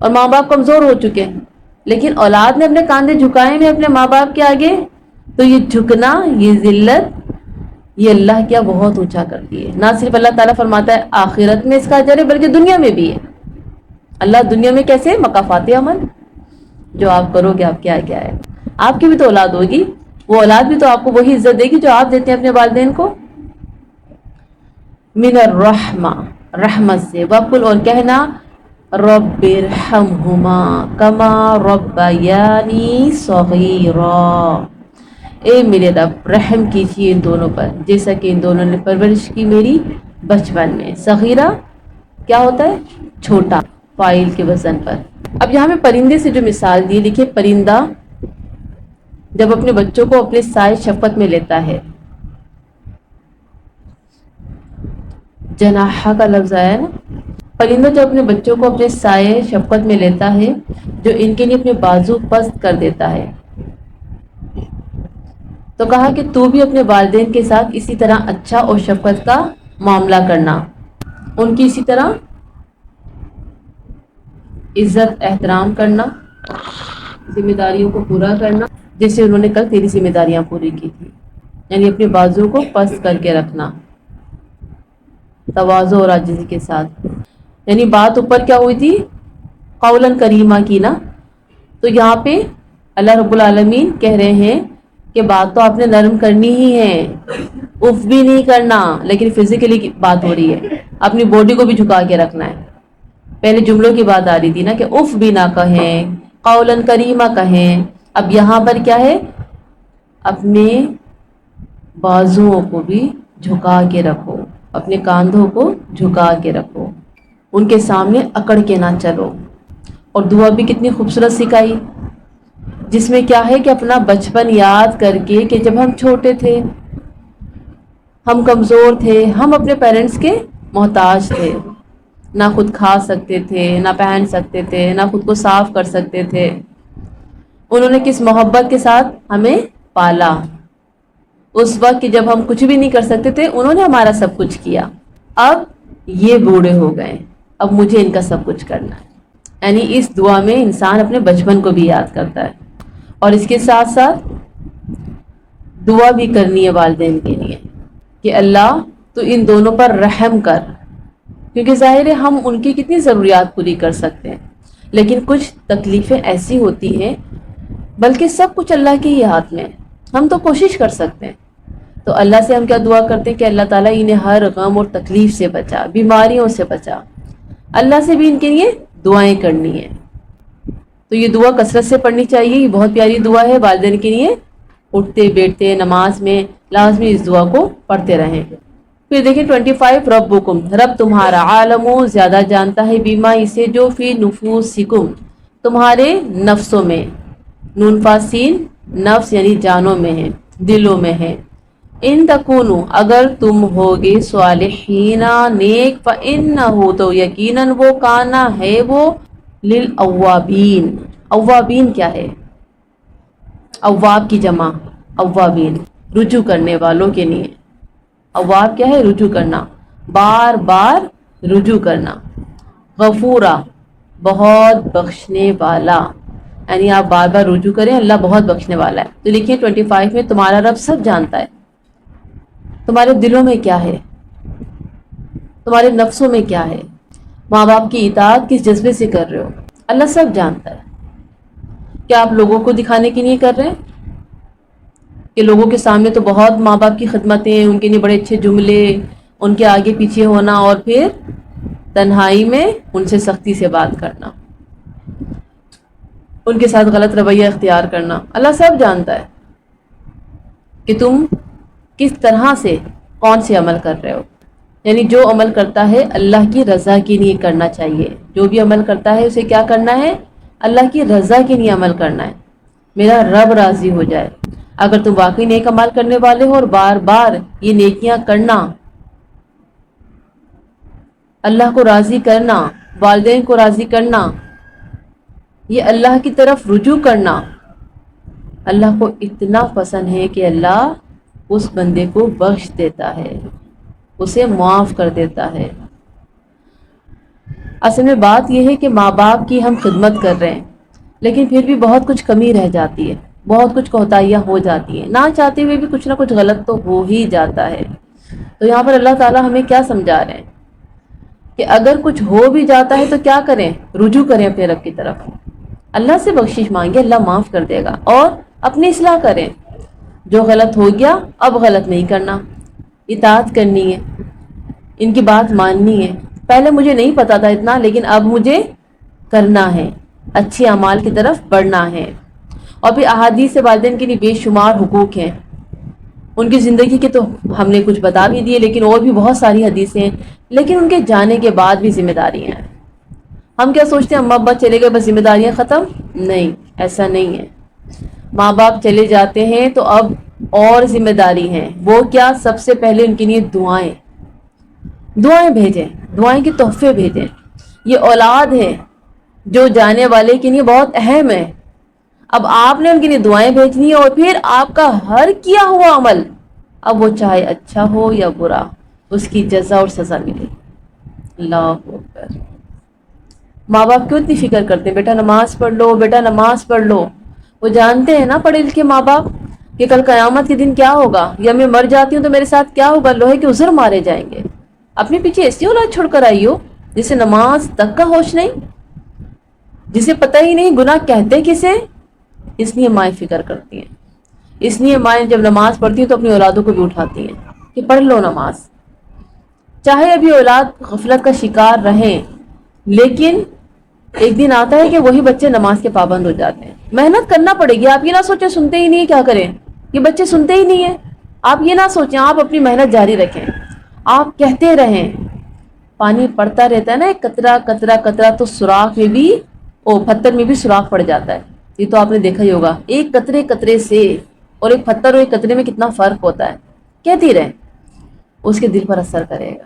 اور ماں باپ کمزور ہو چکے ہیں، لیکن اولاد نے اپنے کاندھے جھکائے ہیں اپنے ماں باپ کے آگے، تو یہ جھکنا، یہ ذلت، یہ اللہ کیا بہت اونچا کرتی ہے۔ نہ صرف اللہ تعالیٰ فرماتا ہے آخرت میں اس کا اجر ہے، بلکہ دنیا میں بھی ہے۔ اللہ دنیا میں کیسے؟ مکافات عمل، جو آپ کرو گے آپ کیا کیا ہے۔ آپ کی بھی تو اولاد ہوگی، وہ اولاد بھی تو آپ کو وہی عزت دے گی جو آپ دیتے ہیں اپنے والدین کو۔ من الرحمہ، رحمت سے، وقل اور کہنا، رب ارحمہما کما ربیانی صغیرا، اے میرے رب رحم کیجیے ان دونوں پر جیسا کہ ان دونوں نے پرورش کی میری بچپن میں۔ صغیرہ کیا ہوتا ہے؟ چھوٹا، فاعل کے وزن پر۔ اب یہاں میں پرندے سے جو مثال دی، لکھے پرندہ جب اپنے بچوں کو اپنے سائے شفقت میں لیتا ہے، جناحہ کا لفظ آیا ہے نا، پرندہ جب اپنے بچوں کو اپنے سائے شفقت میں لیتا ہے، جو ان کے لیے اپنے بازو پست کر دیتا ہے، تو کہا کہ تو بھی اپنے والدین کے ساتھ اسی طرح اچھا اور شفقت کا معاملہ کرنا، ان کی اسی طرح عزت احترام کرنا، ذمہ داریوں کو پورا کرنا جیسے انہوں نے کل تیری ذمہ داریاں پوری کی تھی، یعنی اپنے بازو کو پست کر کے رکھنا، تواضع اور عاجزی کے ساتھ۔ یعنی بات اوپر کیا ہوئی تھی؟ قولاً کریمہ کی نا، تو یہاں پہ اللہ رب العالمین کہہ رہے ہیں کہ بات تو آپ نے نرم کرنی ہی ہے، اف بھی نہیں کرنا، لیکن فزیکلی بات ہو رہی ہے، اپنی باڈی کو بھی جھکا کے رکھنا ہے۔ پہلے جملوں کی بات آ رہی تھی نا کہ اف بھی نہ کہیں، قولاً کریمہ کہیں، اب یہاں پر کیا ہے؟ اپنے بازوؤں کو بھی جھکا کے رکھو، اپنے کاندھوں کو جھکا کے رکھو، ان کے سامنے اکڑ کے نہ چلو۔ اور دعا بھی کتنی خوبصورت سکھائی، جس میں کیا ہے کہ اپنا بچپن یاد کر کے کہ جب ہم چھوٹے تھے، ہم کمزور تھے، ہم اپنے پیرنٹس کے محتاج تھے، نہ خود کھا سکتے تھے، نہ پہن سکتے تھے، نہ خود کو صاف کر سکتے تھے، انہوں نے کس محبت کے ساتھ ہمیں پالا۔ اس وقت کہ جب ہم کچھ بھی نہیں کر سکتے تھے، انہوں نے ہمارا سب کچھ کیا۔ اب یہ بوڑھے ہو گئے، اب مجھے ان کا سب کچھ کرنا ہے۔ یعنی اس دعا میں انسان اپنے بچپن کو بھی یاد کرتا ہے، اور اس کے ساتھ ساتھ دعا بھی کرنی ہے والدین کے لیے کہ اللہ تو ان دونوں پر رحم کر، کیونکہ ظاہر ہے ہم ان کی کتنی ضروریات پوری کر سکتے ہیں، لیکن کچھ تکلیفیں ایسی ہوتی ہیں، بلکہ سب کچھ اللہ کے ہی ہاتھ میں ہے، ہم تو کوشش کر سکتے ہیں۔ تو اللہ سے ہم کیا دعا کرتے ہیں کہ اللہ تعالیٰ انہیں ہر غم اور تکلیف سے بچا، بیماریوں سے بچا۔ اللہ سے بھی ان کے لیے دعائیں کرنی ہیں، تو یہ دعا کثرت سے پڑھنی چاہیے، یہ بہت پیاری دعا ہے والدین کے لیے، اٹھتے بیٹھتے نماز میں لازمی اس دعا کو پڑھتے رہیں۔ پھر دیکھیں 25 ربکم، رب تمہارا، عالمو زیادہ جانتا ہے، بیما اسے جو فی نفوسکم تمہارے نفسوں میں، نون فاسین نفس یعنی جانوں میں ہے، دلوں میں ہے، ان تکونو اگر تم ہوگے صالحین نیک، فانہ تو یقیناً وہ کانا ہے وہ للاوابین، اوابین کیا ہے؟ اواب کی جمع اوابین، رجوع کرنے والوں کے لیے۔ اواب کیا ہے؟ رجوع کرنا، بار بار رجوع کرنا۔ غفورا بہت بخشنے والا، یعنی آپ بار بار رجوع کریں، اللہ بہت بخشنے والا ہے۔ تو لکھیے 25 میں تمہارا رب سب جانتا ہے، تمہارے دلوں میں کیا ہے، تمہارے نفسوں میں کیا ہے، ماں باپ کی اطاعت کس جذبے سے کر رہے ہو، اللہ سب جانتا ہے۔ کیا آپ لوگوں کو دکھانے کے لیے کر رہے ہیں کہ لوگوں کے سامنے تو بہت ماں باپ کی خدمتیں، ان کے لیے بڑے اچھے جملے، ان کے آگے پیچھے ہونا، اور پھر تنہائی میں ان سے سختی سے بات کرنا، ان کے ساتھ غلط رویہ اختیار کرنا؟ اللہ سب جانتا ہے کہ تم کس طرح سے کون سے عمل کر رہے ہو۔ یعنی جو عمل کرتا ہے اللہ کی رضا کے لیے کرنا چاہیے، جو بھی عمل کرتا ہے اسے کیا کرنا ہے؟ اللہ کی رضا کے لیے عمل کرنا ہے، میرا رب راضی ہو جائے۔ اگر تم واقعی نیک عمل کرنے والے ہو اور بار بار یہ نیکیاں کرنا، اللہ کو راضی کرنا، والدین کو راضی کرنا، یہ اللہ کی طرف رجوع کرنا، اللہ کو اتنا پسند ہے کہ اللہ اس بندے کو بخش دیتا ہے، اسے معاف کر دیتا ہے۔ اصل میں بات یہ ہے کہ ماں باپ کی ہم خدمت کر رہے ہیں، لیکن پھر بھی بہت کچھ کمی رہ جاتی ہے، بہت کچھ کوتاہیاں ہو جاتی ہیں، نہ چاہتے ہوئے بھی کچھ نہ کچھ غلط تو ہو ہی جاتا ہے۔ تو یہاں پر اللہ تعالیٰ ہمیں کیا سمجھا رہے ہیں کہ اگر کچھ ہو بھی جاتا ہے تو کیا کریں؟ رجوع کریں اپنے رب کی طرف، اللہ سے بخشش مانگے، اللہ معاف کر دے گا، اور اپنی اصلاح کریں۔ جو غلط ہو گیا اب غلط نہیں کرنا، اطاعت کرنی ہے، ان کی بات ماننی ہے۔ پہلے مجھے نہیں پتا تھا اتنا، لیکن اب مجھے کرنا ہے، اچھے اعمال کی طرف بڑھنا ہے۔ اور پھر احادیث والدین کے لیے بے شمار حقوق ہیں، ان کی زندگی کے تو ہم نے کچھ بتا بھی دیے، لیکن اور بھی بہت ساری حدیثیں ہیں، لیکن ان کے جانے کے بعد بھی ذمہ داریاں ہیں۔ ہم کیا سوچتے ہیں اماں ابا چلے گئے بس ذمہ داریاں ختم؟ نہیں، ایسا نہیں ہے۔ ماں باپ چلے جاتے ہیں تو اب اور ذمہ داری ہیں، وہ کیا؟ سب سے پہلے ان کے لیے دعائیں بھیجیں، دعائیں کے تحفے بھیجیں۔ یہ اولاد ہے جو جانے والے کے لیے بہت اہم ہے، اب آپ نے ان کے لیے دعائیں بھیجنی ہے، اور پھر آپ کا ہر کیا ہوا عمل، اب وہ چاہے اچھا ہو یا برا، اس کی جزا اور سزا ملے۔ اللہ اکبر۔ ماں باپ کیوں اتنی فکر کرتے ہیں؟ بیٹا نماز پڑھ لو، بیٹا نماز پڑھ لو۔ وہ جانتے ہیں نا پڑھے لکھے ماں باپ کہ کل قیامت کے دن کیا ہوگا، یا میں مر جاتی ہوں تو میرے ساتھ کیا ہوگا، لوہے کے عذر مارے جائیں گے۔ اپنے پیچھے ایسی اولاد چھوڑ کر آئی ہو جسے نماز تک کا ہوش نہیں، جسے پتہ ہی نہیں گناہ کہتے کسے۔ اس لیے مائیں فکر کرتی ہیں، اس لیے مائیں جب نماز پڑھتی ہیں تو اپنی اولادوں کو بھی اٹھاتی ہیں کہ پڑھ لو نماز۔ چاہے ابھی اولاد غفلت کا شکار رہیں، لیکن ایک دن آتا ہے کہ وہی بچے نماز کے پابند ہو جاتے ہیں۔ محنت کرنا پڑے گی، آپ یہ نہ سوچیں سنتے ہی نہیں، کیا کریں، یہ بچے سنتے ہی نہیں ہیں، آپ یہ نہ سوچیں، آپ اپنی محنت جاری رکھیں، آپ کہتے رہیں۔ پانی پڑتا رہتا ہے نا، ایک قطرہ قطرہ قطرہ، تو سوراخ میں بھی پتھر میں بھی سوراخ پڑ جاتا ہے، یہ تو آپ نے دیکھا ہی ہوگا۔ ایک قطرے قطرے سے اور ایک پتھر اور ایک قطرے میں کتنا فرق ہوتا ہے، کہتی رہیں، اس کے دل پر اثر کرے گا،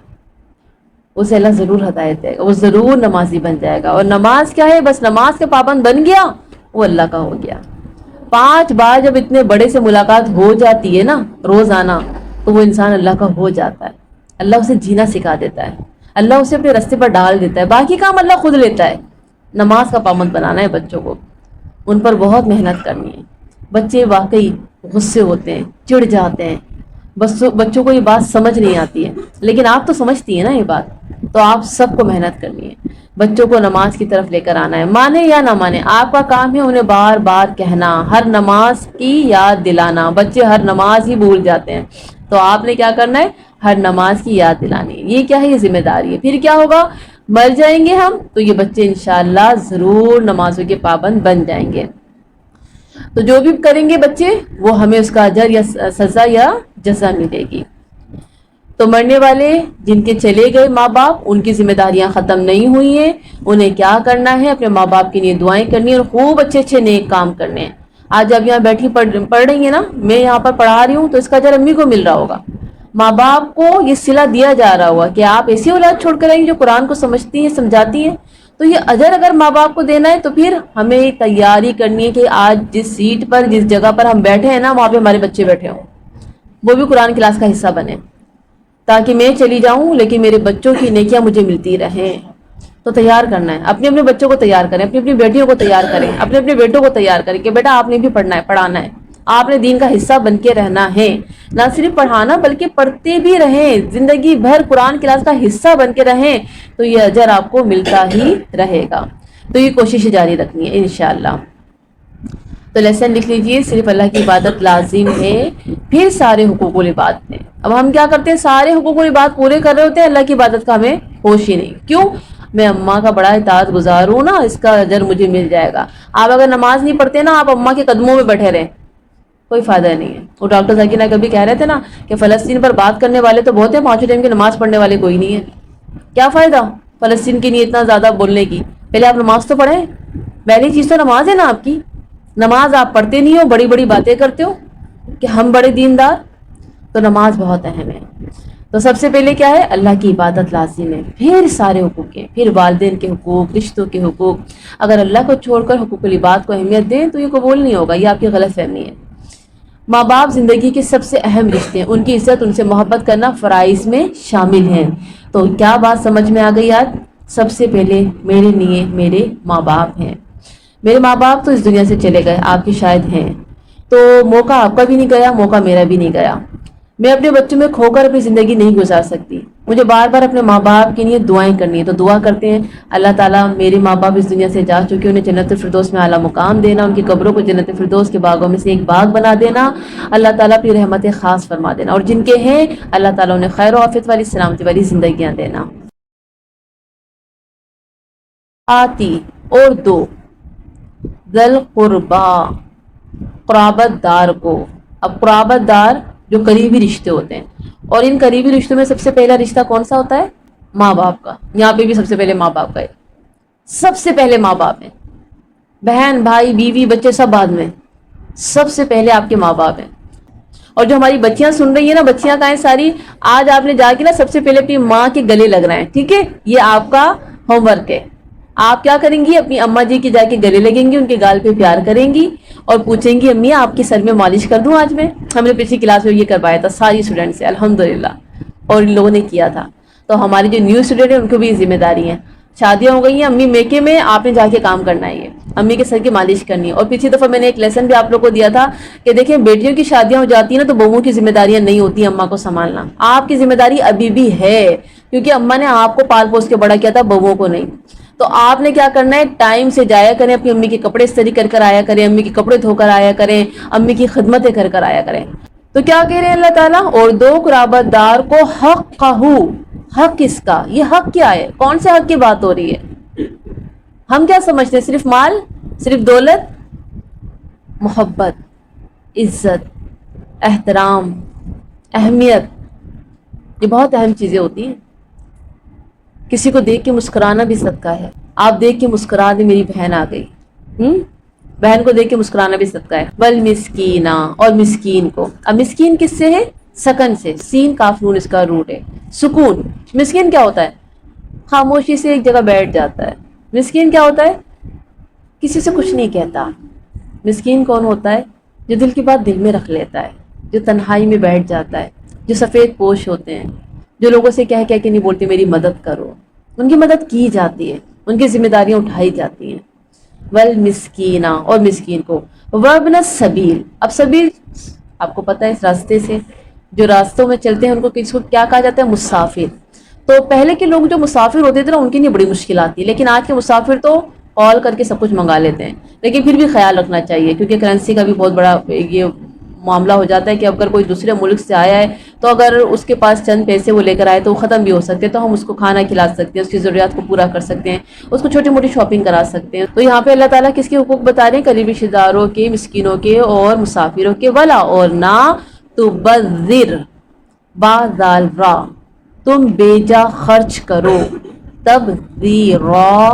اسے اللہ ضرور ہدایت دے گا، وہ ضرور نمازی بن جائے گا۔ اور نماز کیا ہے؟ بس نماز کے پابند بن گیا وہ اللہ کا ہو گیا۔ 5 بار جب اتنے بڑے سے ملاقات ہو جاتی ہے نا روزانہ، تو وہ انسان اللہ کا ہو جاتا ہے، اللہ اسے جینا سکھا دیتا ہے، اللہ اسے اپنے راستے پر ڈال دیتا ہے، باقی کام اللہ خود لیتا ہے۔ نماز کا پابند بنانا ہے بچوں کو، ان پر بہت محنت کرنی ہے۔ بچے واقعی غصے ہوتے ہیں، چڑ جاتے ہیں، بچوں کو یہ بات سمجھ نہیں آتی ہے، لیکن آپ تو سمجھتی ہیں نا یہ بات، تو آپ سب کو محنت کرنی ہے، بچوں کو نماز کی طرف لے کر آنا ہے، مانے یا نہ مانے، آپ کا کام ہے انہیں بار بار کہنا، ہر نماز کی یاد دلانا۔ بچے ہر نماز ہی بھول جاتے ہیں، تو آپ نے کیا کرنا ہے؟ ہر نماز کی یاد دلانی ہے۔ یہ کیا ہے؟ یہ ذمہ داری ہے۔ پھر کیا ہوگا؟ مر جائیں گے ہم تو یہ بچے انشاءاللہ ضرور نمازوں کے پابند بن جائیں گے۔ تو جو بھی کریں گے بچے، وہ ہمیں اس کا اجر یا سزا یا جزا ملے گی۔ تو مرنے والے جن کے چلے گئے ماں باپ، ان کی ذمہ داریاں ختم نہیں ہوئی ہیں، انہیں کیا کرنا ہے؟ اپنے ماں باپ کے لیے دعائیں کرنی اور خوب اچھے اچھے نیک کام کرنے ہیں۔ آج اب یہاں بیٹھی پڑھ رہی ہیں نا، میں یہاں پر پڑھا رہی ہوں تو اس کا اجر امی کو مل رہا ہوگا، ماں باپ کو یہ صلہ دیا جا رہا ہوگا کہ آپ ایسی اولاد چھوڑ کر آئیں جو قرآن کو سمجھتی ہے، سمجھاتی ہے۔ تو یہ اجر اگر ماں باپ کو دینا ہے تو پھر ہمیں تیاری کرنی ہے کہ آج جس سیٹ پر، جس جگہ پر ہم بیٹھے ہیں نا، وہاں پہ ہمارے بچے بیٹھے ہوں، وہ بھی قرآن کلاس کا حصہ بنے، تاکہ میں چلی جاؤں لیکن میرے بچوں کی نیکیاں مجھے ملتی رہیں۔ تو تیار کرنا ہے، اپنے اپنے بچوں کو تیار کریں، اپنی اپنی بیٹیوں کو تیار کریں، اپنے اپنے بیٹوں کو تیار کریں کہ بیٹا آپ نے بھی پڑھنا ہے، پڑھانا ہے، آپ نے دین کا حصہ بن کے رہنا ہے۔ نہ صرف پڑھانا بلکہ پڑھتے بھی رہیں، زندگی بھر قرآن کلاس کا حصہ بن کے رہیں، تو یہ اجر آپ کو ملتا ہی رہے گا۔ تو یہ کوشش جاری رکھنی ہے انشاءاللہ۔ تو لیسن لکھ لیجئے، صرف اللہ کی عبادت لازم ہے، پھر سارے حقوق العباد ہیں۔ اب ہم کیا کرتے ہیں؟ سارے حقوق العباد پورے کر رہے ہوتے ہیں، اللہ کی عبادت کا ہمیں ہوش ہی نہیں۔ کیوں؟ میں اماں کا بڑا اطاعت گزار ہوں نا، اس کا اجر مجھے مل جائے گا۔ آپ اگر نماز نہیں پڑھتے نا، آپ اماں کے قدموں میں بیٹھے رہیں، کوئی فائدہ نہیں ہے۔ وہ ڈاکٹر ذاکر نائک کبھی کہہ رہے تھے نا کہ فلسطین پر بات کرنے والے تو بہت ہیں، پانچوں ٹائم کی نماز پڑھنے والے کوئی نہیں ہے۔ کیا فائدہ فلسطین کے لیے اتنا زیادہ بولنے کی؟ پہلے آپ نماز تو پڑھیں، پہلی چیز تو نماز ہے نا آپ کی۔ نماز آپ پڑھتے نہیں ہو، بڑی بڑی باتیں کرتے ہو کہ ہم بڑے دیندار، تو نماز بہت اہم ہے۔ تو سب سے پہلے کیا ہے؟ اللہ کی عبادت لازم ہے، پھر سارے حقوق ہیں، پھر والدین کے حقوق، رشتوں کے حقوق۔ اگر اللہ کو چھوڑ کر حقوق العباد کو اہمیت دیں تو یہ قبول نہیں ہوگا، یہ آپ کی غلط فہمی ہے۔ ماں باپ زندگی کے سب سے اہم رشتے ہیں، ان کی عزت، ان سے محبت کرنا فرائض میں شامل ہیں۔ تو کیا بات سمجھ میں آ گئی آج؟ سب سے پہلے میرے لیے میرے ماں باپ ہیں۔ میرے ماں باپ تو اس دنیا سے چلے گئے، آپ کے شاید ہیں، تو موقع آپ کا بھی نہیں گیا، موقع میرا بھی نہیں گیا۔ میں اپنے بچوں میں کھو کر اپنی زندگی نہیں گزار سکتی، مجھے بار بار اپنے ماں باپ کے لیے دعائیں کرنی ہے۔ تو دعا کرتے ہیں اللہ تعالیٰ میرے ماں باپ اس دنیا سے جا چکے، انہیں جنت الفردوس میں اعلیٰ مقام دینا، ان کی قبروں کو جنت الفردوس کے باغوں میں سے ایک باغ بنا دینا، اللہ تعالیٰ اپنی رحمت خاص فرما دینا، اور جن کے ہیں اللہ تعالیٰ انہیں خیر و عافیت والی، سلامتی والی زندگیاں دینا۔ آتی اور دو ذل قربا، قرابت دار کو۔ اب قرابت دار جو قریبی رشتے ہوتے ہیں، اور ان قریبی رشتوں میں سب سے پہلا رشتہ کون سا ہوتا ہے؟ ماں باپ کا۔ یہاں پہ بھی سب سے پہلے ماں باپ کا ہے، سب سے پہلے ماں باپ ہیں، بہن بھائی بیوی بچے سب بعد میں، سب سے پہلے آپ کے ماں باپ ہیں۔ اور جو ہماری بچیاں سن رہی ہیں نا، بچیاں کہیں ساری، آج آپ نے جا کے نا سب سے پہلے اپنی ماں کے گلے لگ رہے ہیں، ٹھیک ہے؟ یہ آپ کا ہوم ورک ہے۔ آپ کیا کریں گی؟ اپنی اماں جی کے جا کے گلے لگیں گی، ان کے گال پہ پیار کریں گی اور پوچھیں گی امی آپ کے سر میں مالش کر دوں آج میں؟ ہم نے پچھلی کلاس میں یہ کروایا تھا ساری اسٹوڈنٹ سے الحمدللہ، اور ان لوگوں نے کیا تھا۔ تو ہماری جو نیو اسٹوڈنٹ ہیں ان کو بھی ذمہ داری ہے، شادیاں ہو گئی ہیں امی میکے میں، آپ نے جا کے کام کرنا ہے، یہ امی کے سر کی مالش کرنی ہے۔ اور پچھلی دفعہ میں نے ایک لیسن بھی آپ لوگ کو دیا تھا کہ دیکھیں بیٹیوں کی شادیاں ہو جاتی ہیں نا تو بہوؤں کی ذمہ داریاں نہیں ہوتی اماں کو سنبھالنا، آپ کی ذمہ داری ابھی بھی ہے، کیونکہ اماں نے آپ کو پال پوس کے بڑا کیا تھا، بہوؤں کو نہیں۔ تو آپ نے کیا کرنا ہے؟ ٹائم سے جایا کریں، اپنی امی کے کپڑے استری کر کر آیا کریں، امی کے کپڑے دھو کر آیا کریں، امی کی خدمتیں کر کر آیا کریں۔ تو کیا کہہ رہے ہیں اللہ تعالیٰ؟ اور دو قرابت دار کو حقہ، حق کس کا؟ یہ حق کیا ہے؟ کون سے حق کی بات ہو رہی ہے؟ ہم کیا سمجھتے ہیں؟ صرف مال، صرف دولت؟ محبت، عزت، احترام، اہمیت، یہ بہت اہم چیزیں ہوتی ہیں۔ کسی کو دیکھ کے مسکرانا بھی صدقہ ہے، آپ دیکھ کے مسکرا دیں میری بہن آ گئی، بہن کو دیکھ کے مسکرانا بھی صدقہ ہے۔ والمسکینہ، اور مسکین کو۔ اب مسکین کس سے ہے؟ سکن سے، سین کاف نون اس کا روٹ ہے، سکون۔ مسکین کیا ہوتا ہے؟ خاموشی سے ایک جگہ بیٹھ جاتا ہے۔ مسکین کیا ہوتا ہے؟ کسی سے کچھ نہیں کہتا۔ مسکین کون ہوتا ہے؟ جو دل کی بات دل میں رکھ لیتا ہے، جو تنہائی میں بیٹھ جاتا ہے، جو سفید پوش ہوتے ہیں، جو لوگوں سے کہہ کے نہیں بولتے میری مدد کرو، ان کی مدد کی جاتی ہے، ان کی ذمہ داریاں اٹھائی جاتی ہیں۔ والمسکینہ، اور مسکین کو۔ وابن السبیل، اب سبیل آپ کو پتہ ہے اس راستے سے جو راستوں میں چلتے ہیں ان کو کس کو کیا کہا جاتا ہے؟ مسافر۔ تو پہلے کے لوگ جو مسافر ہوتے تھے نا ان کے لیے بڑی مشکلات تھی، لیکن آج کے مسافر تو کال کر کے سب کچھ منگا لیتے ہیں، لیکن پھر بھی خیال رکھنا چاہیے کیونکہ کرنسی کا بھی بہت بڑا یہ معاملہ ہو جاتا ہے کہ اگر کوئی دوسرے ملک سے آیا ہے تو اگر اس کے پاس چند پیسے وہ لے کر آئے تو وہ ختم بھی ہو سکتے ہیں، تو ہم اس کو کھانا کھلا سکتے ہیں، اس کی ضروریات کو پورا کر سکتے ہیں، اس کو چھوٹی موٹی شاپنگ کرا سکتے ہیں۔ تو یہاں پہ اللہ تعالیٰ کس کے حقوق بتا رہے ہیں؟ قریبی رشتہ داروں کے، مسکینوں کے اور مسافروں کے، ولا، اور نہ تبذر با زال را تم بیجا خرچ کرو، تبذیرا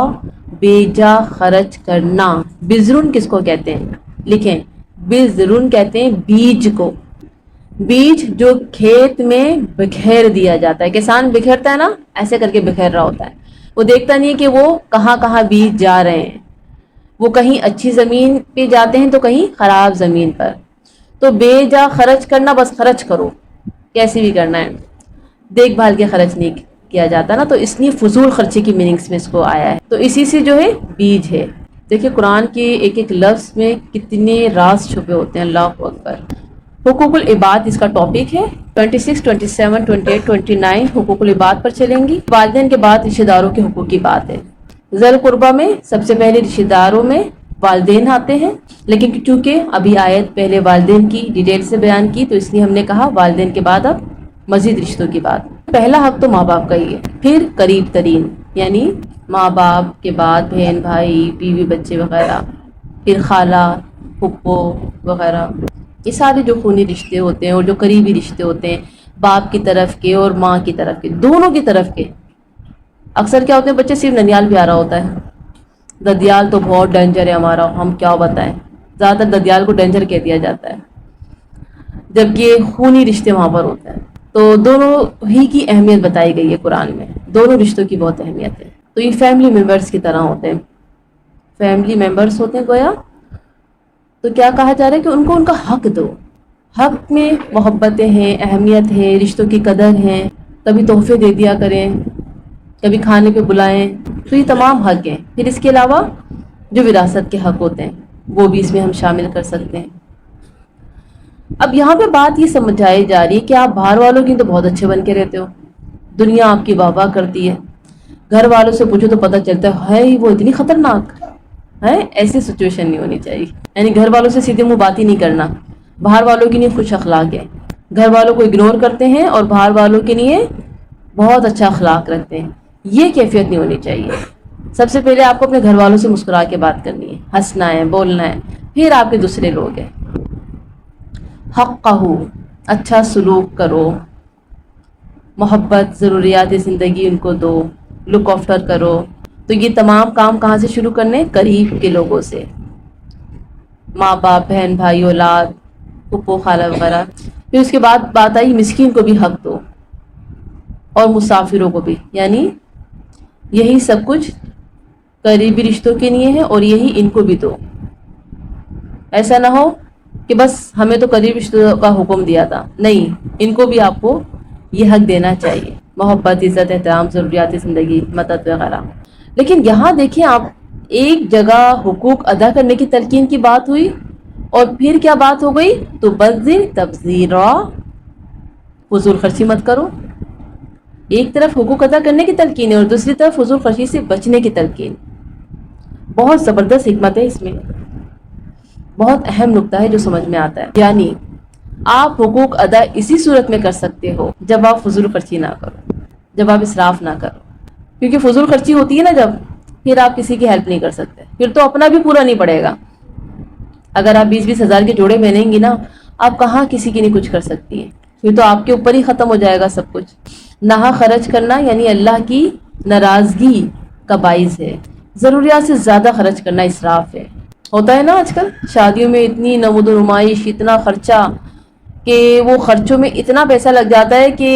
بیجا خرچ کرنا. بذرن کس کو کہتے ہیں؟ لکھیں، بذرن کہتے ہیں بیج کو. بیج جو کھیت میں بکھیر دیا جاتا ہے، کسان بکھیرتا ہے نا، ایسے کر کے بکھیر رہا ہوتا ہے. وہ دیکھتا نہیں ہے کہ وہ کہاں کہاں بیج جا رہے ہیں. وہ کہیں اچھی زمین پہ جاتے ہیں تو کہیں خراب زمین پر. تو بے جا خرچ کرنا، بس خرچ کرو، کیسے بھی کرنا ہے، دیکھ بھال کے خرچ نہیں کیا جاتا نا، تو اس لیے فضول خرچے کی میننگس میں اس کو آیا ہے. تو اسی سے جو ہے بیج ہے. دیکھیں قرآن کے ایک ایک لفظ میں کتنے راز چھپے ہوتے ہیں. اللہ اکبر. حقوق العباد اس کا ٹاپک ہے. 26, 27, 28, 29 حقوق العباد پر چلیں گی. والدین کے بعد رشتہ داروں کے حقوق کی بات ہے. ذی القربہ میں سب سے پہلے رشتہ داروں میں والدین آتے ہیں، لیکن چونکہ ابھی آیت پہلے والدین کی ڈیٹیل سے بیان کی تو اس لیے ہم نے کہا والدین کے بعد اب مزید رشتوں کی بات. پہلا حق تو ماں باپ کا ہی ہے، پھر قریب ترین یعنی ماں باپ کے بعد بہن بھائی بیوی بچے وغیرہ، پھر خالہ پھپھو وغیرہ. یہ سارے جو خونی رشتے ہوتے ہیں اور جو قریبی رشتے ہوتے ہیں باپ کی طرف کے اور ماں کی طرف کے، دونوں کی طرف کے. اکثر کیا ہوتے ہیں بچے صرف ننیال پیارا ہوتا ہے، ددیال تو بہت ڈینجر ہے ہمارا، ہم کیا بتائیں، زیادہ تر ددیال کو ڈینجر کہہ دیا جاتا ہے، جبکہ خونی رشتے وہاں پر ہوتے ہیں. تو دونوں ہی کی اہمیت بتائی گئی ہے قرآن میں، دونوں رشتوں کی بہت اہمیت ہے. تو یہ فیملی ممبرس کی طرح ہوتے ہیں، فیملی ممبرس ہوتے ہیں گویا. تو کیا کہا جا رہا ہے کہ ان کو ان کا حق دو. حق میں محبتیں ہیں، اہمیت ہے، رشتوں کی قدر ہے. کبھی تحفے دے دیا کریں، کبھی کھانے پہ بلائیں، تو یہ تمام حق ہیں. پھر اس کے علاوہ جو وراثت کے حق ہوتے ہیں وہ بھی اس میں ہم شامل کر سکتے ہیں. اب یہاں پہ بات یہ سمجھائی جا رہی ہے کہ آپ باہر والوں کی تو بہت اچھے بن کے رہتے ہو، دنیا آپ کی واہ واہ کرتی ہے، گھر والوں سے پوچھو تو پتہ چلتا ہے وہ اتنی خطرناک ہے. ایسی سچویشن نہیں ہونی چاہیے. یعنی گھر والوں سے سیدھے منہ بات ہی نہیں کرنا. باہر والوں کے لیے خوش اخلاق ہے، گھر والوں کو اگنور کرتے ہیں اور باہر والوں کے لیے بہت اچھا اخلاق رکھتے ہیں. یہ کیفیت نہیں ہونی چاہیے. سب سے پہلے آپ کو اپنے گھر والوں سے مسکرا کے بات کرنی ہے، ہنسنا ہے، بولنا ہے، پھر آپ کے دوسرے لوگ ہیں. حقہ اچھا سلوک کرو، محبت ضروریات زندگی ان کو دو، لک آفٹر کرو. تو یہ تمام کام کہاں سے شروع کرنے؟ قریب کے لوگوں سے، ماں باپ بہن بھائی اولاد پھپھو خالہ وغیرہ. پھر اس کے بعد بات آئی مسکین کو بھی حق دو اور مسافروں کو بھی. یعنی یہی سب کچھ قریبی رشتوں کے لیے ہے اور یہی ان کو بھی دو. ایسا نہ ہو کہ بس ہمیں تو قریبی رشتوں کا حکم دیا تھا، نہیں، ان کو بھی آپ کو یہ حق دینا چاہیے، محبت، عزت، احترام، ضروریات زندگی، مدد وغیرہ. لیکن یہاں دیکھیں آپ، ایک جگہ حقوق ادا کرنے کی تلقین کی بات ہوئی اور پھر کیا بات ہو گئی؟ تو بذر تبذیرا، فضول خرچی مت کرو. ایک طرف حقوق ادا کرنے کی تلقین ہے اور دوسری طرف فضول خرچی سے بچنے کی تلقین. بہت زبردست حکمت ہے اس میں، بہت اہم نقطہ ہے جو سمجھ میں آتا ہے. یعنی آپ حقوق ادا اسی صورت میں کر سکتے ہو جب آپ فضول خرچی نہ کرو، جب آپ اسراف نہ کرو. کیونکہ فضول خرچی ہوتی ہے نا جب، پھر آپ کسی کی ہیلپ نہیں کر سکتے، پھر تو اپنا بھی پورا نہیں پڑے گا. اگر آپ 20-20 ہزار کے جوڑے پہنیں گی نا، آپ کہاں کسی کی نہیں کچھ کر سکتی ہیں، پھر تو آپ کے اوپر ہی ختم ہو جائے گا سب کچھ. نہ خرچ کرنا یعنی اللہ کی ناراضگی کا باعث ہے. ضروریات سے زیادہ خرچ کرنا اسراف ہے. ہوتا ہے نا آج کل شادیوں میں اتنی نمود و نمائش، اتنا خرچہ کہ وہ خرچوں میں اتنا پیسہ لگ جاتا ہے کہ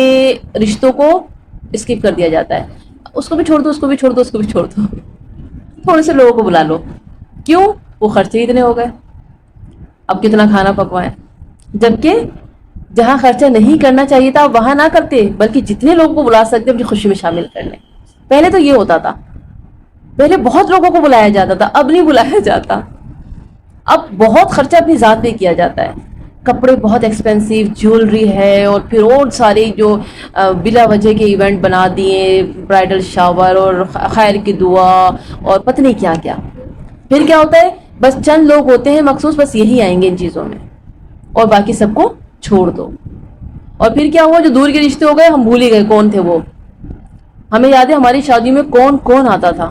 رشتوں کو اسکپ کر دیا جاتا ہے. اس کو بھی چھوڑ دو، اس کو بھی چھوڑ دو، اس کو بھی چھوڑ دو، تھوڑے سے لوگوں کو بلا لو. کیوں؟ وہ خرچے اتنے ہو گئے، اب کتنا کھانا پکوائیں. جبکہ جہاں خرچہ نہیں کرنا چاہیے تھا وہاں نہ کرتے، بلکہ جتنے لوگوں کو بلا سکتے اپنی خوشی میں شامل کر لیں. پہلے تو یہ ہوتا تھا، پہلے بہت لوگوں کو بلایا جاتا تھا، اب نہیں بلایا جاتا. اب بہت خرچہ اپنی ذات پہ کیا جاتا ہے. کپڑے بہت ایکسپینسیو، جیولری ہے، اور پھر اور سارے جو بلا وجہ کے ایونٹ بنا دیے، برائڈل شاور اور خیر کی دعا اور پتہ نہیں کیا کیا. پھر کیا ہوتا ہے؟ بس چند لوگ ہوتے ہیں مخصوص، بس یہی آئیں گے ان چیزوں میں، اور باقی سب کو چھوڑ دو. اور پھر کیا ہوا؟ جو دور کے رشتے ہو گئے، ہم بھول ہی گئے کون تھے وہ. ہمیں یاد ہے ہماری شادی میں کون کون آتا تھا،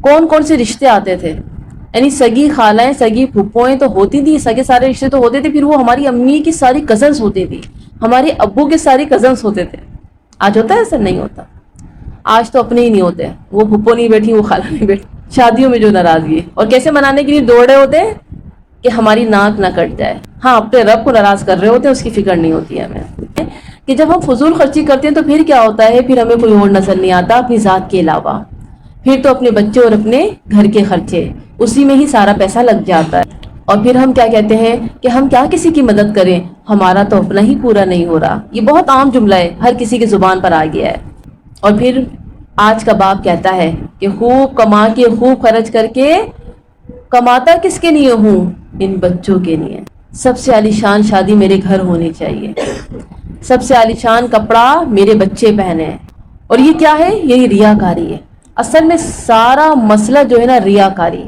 کون کون سے رشتے آتے تھے. یعنی سگی خالائیں سگی پھپھوئیں تو ہوتی تھی، سگے سارے رشتے تو ہوتے تھے، پھر وہ ہماری امی کی ساری کزنس ہوتی تھی، ہمارے ابو کے ساری کزنس ہوتے تھے. آج ہوتا ہے ایسا؟ نہیں ہوتا. آج تو اپنے ہی نہیں ہوتے، وہ پھپھو نہیں بیٹھی، وہ خالہ نہیں بیٹھی. شادیوں میں جو ناراضگی ہے، اور کیسے منانے کے لیے دوڑ رہے ہوتے ہیں کہ ہماری ناک نہ کٹ جائے. ہاں اپنے رب کو ناراض کر رہے ہوتے ہیں، اس کی فکر نہیں ہوتی ہے ہمیں. کہ جب ہم فضول خرچی کرتے ہیں تو پھر کیا ہوتا ہے، پھر ہمیں کوئی اور نظر نہیں آتا اپنی ذات کے علاوہ. پھر تو اپنے بچے اور اپنے گھر کے خرچے، اسی میں ہی سارا پیسہ لگ جاتا ہے. اور پھر ہم کیا کہتے ہیں کہ ہم کیا کسی کی مدد کریں، ہمارا تو اپنا ہی پورا نہیں ہو رہا. یہ بہت عام جملہ ہے، ہر کسی کی زبان پر آ گیا ہے. اور پھر آج کا باپ کہتا ہے کہ خوب کما کے خوب خرچ کر کے، کماتا کس کے لیے ہوں؟ ان بچوں کے لیے. سب سے عالیشان شادی میرے گھر ہونی چاہیے، سب سے عالیشان کپڑا میرے بچے پہنے. اور یہ کیا ہے؟ یہی ریاکاری ہے. اصل میں سارا مسئلہ جو ہے نا ریاکاری.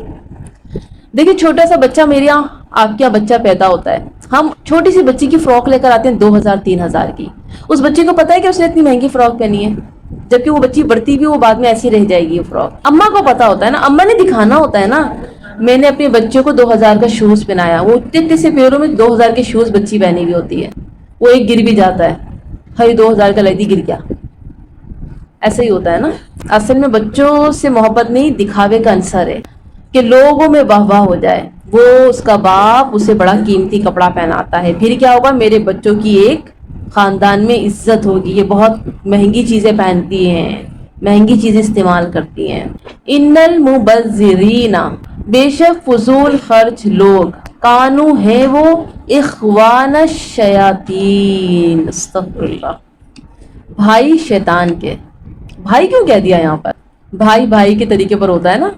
دیکھیں چھوٹا سا بچہ، میرے یہاں آپ کے یہاں بچہ پیدا ہوتا ہے، ہم چھوٹی سی بچی کی فراک لے کر آتے ہیں 2000-3000 کی. اس بچے کو پتا ہے کہ اس نے اتنی مہنگی فراک پہنی ہے، جبکہ وہ بچی بڑھتی بھی وہ بعد میں ایسی رہ جائے گی. وہ فراک اماں کو پتا ہوتا ہے نا، اماں نے دکھانا ہوتا ہے نا. میں نے اپنے بچوں کو 2000 کا شوز پہنایا، وہ اتنے سے پیروں میں 2000 کے شوز بچی پہنی ہوئی ہوتی ہے، وہ ایک گر بھی جاتا ہے، ہائی 2000 کا لیتی گر گیا. ایسا ہی ہوتا ہے نا. اصل میں بچوں سے محبت نہیں، دکھاوے کا عنصر ہے کہ لوگوں میں واہ واہ ہو جائے. وہ اس کا باپ اسے بڑا قیمتی کپڑا پہناتا ہے، پھر کیا ہوگا؟ میرے بچوں کی ایک خاندان میں عزت ہوگی، یہ بہت مہنگی چیزیں پہنتی ہیں، مہنگی چیزیں استعمال کرتی ہیں. ان المبذرین، بے شک فضول خرچ لوگ، کانو ہے وہ اخوان الشیاطین، استغفر اللہ، بھائی شیطان کے. بھائی کیوں کہہ دیا یہاں پر؟ بھائی بھائی کے طریقے پر ہوتا ہے نا،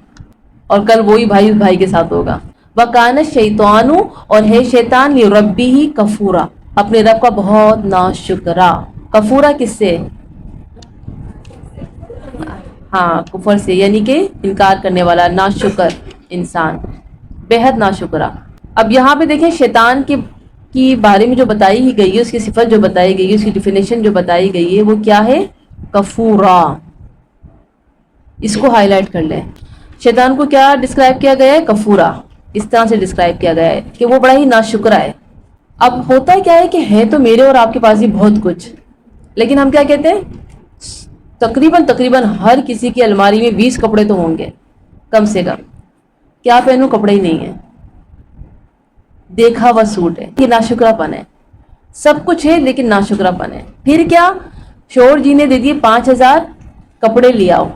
اور کل وہی بھائی اس بھائی کے ساتھ ہوگا. وَكَانَ الشَّيْطَانُ، اور ہے شیطان لِرَبِّهِ کفورا، اپنے رب کا بہت ناشکرا. کفورا کس سے؟ ہاں کفر سے، یعنی کہ انکار کرنے والا، ناشکر انسان، بےحد ناشکرا. اب یہاں پہ دیکھیں شیطان کی بارے میں جو بتائی ہی گئی ہے، اس کی صفت جو بتائی گئی ہے، اس کی ڈیفینیشن جو بتائی گئی ہے، وہ کیا ہے؟ کفورا. اس کو ہائی لائٹ کر لیں. شیطان کو کیا ڈسکرائب کیا گیا ہے؟ کفورا. اس طرح سے ڈسکرائب کیا گیا ہے کہ وہ بڑا ہی ناشکرا ہے. اب ہوتا کیا ہے کہ ہے تو میرے اور آپ کے پاس ہی بہت کچھ، لیکن ہم کیا کہتے ہیں؟ تقریباً ہر کسی کی الماری میں 20 کپڑے تو ہوں گے کم سے کم. کیا پہنوں؟ کپڑے ہی نہیں ہیں، دیکھا ہوا سوٹ ہے. یہ ناشکرا پن ہے. سب کچھ ہے لیکن ناشکرا پن ہے. پھر کیا؟ شوہر جی نے دے دیے 5000 کپڑے لے آؤ،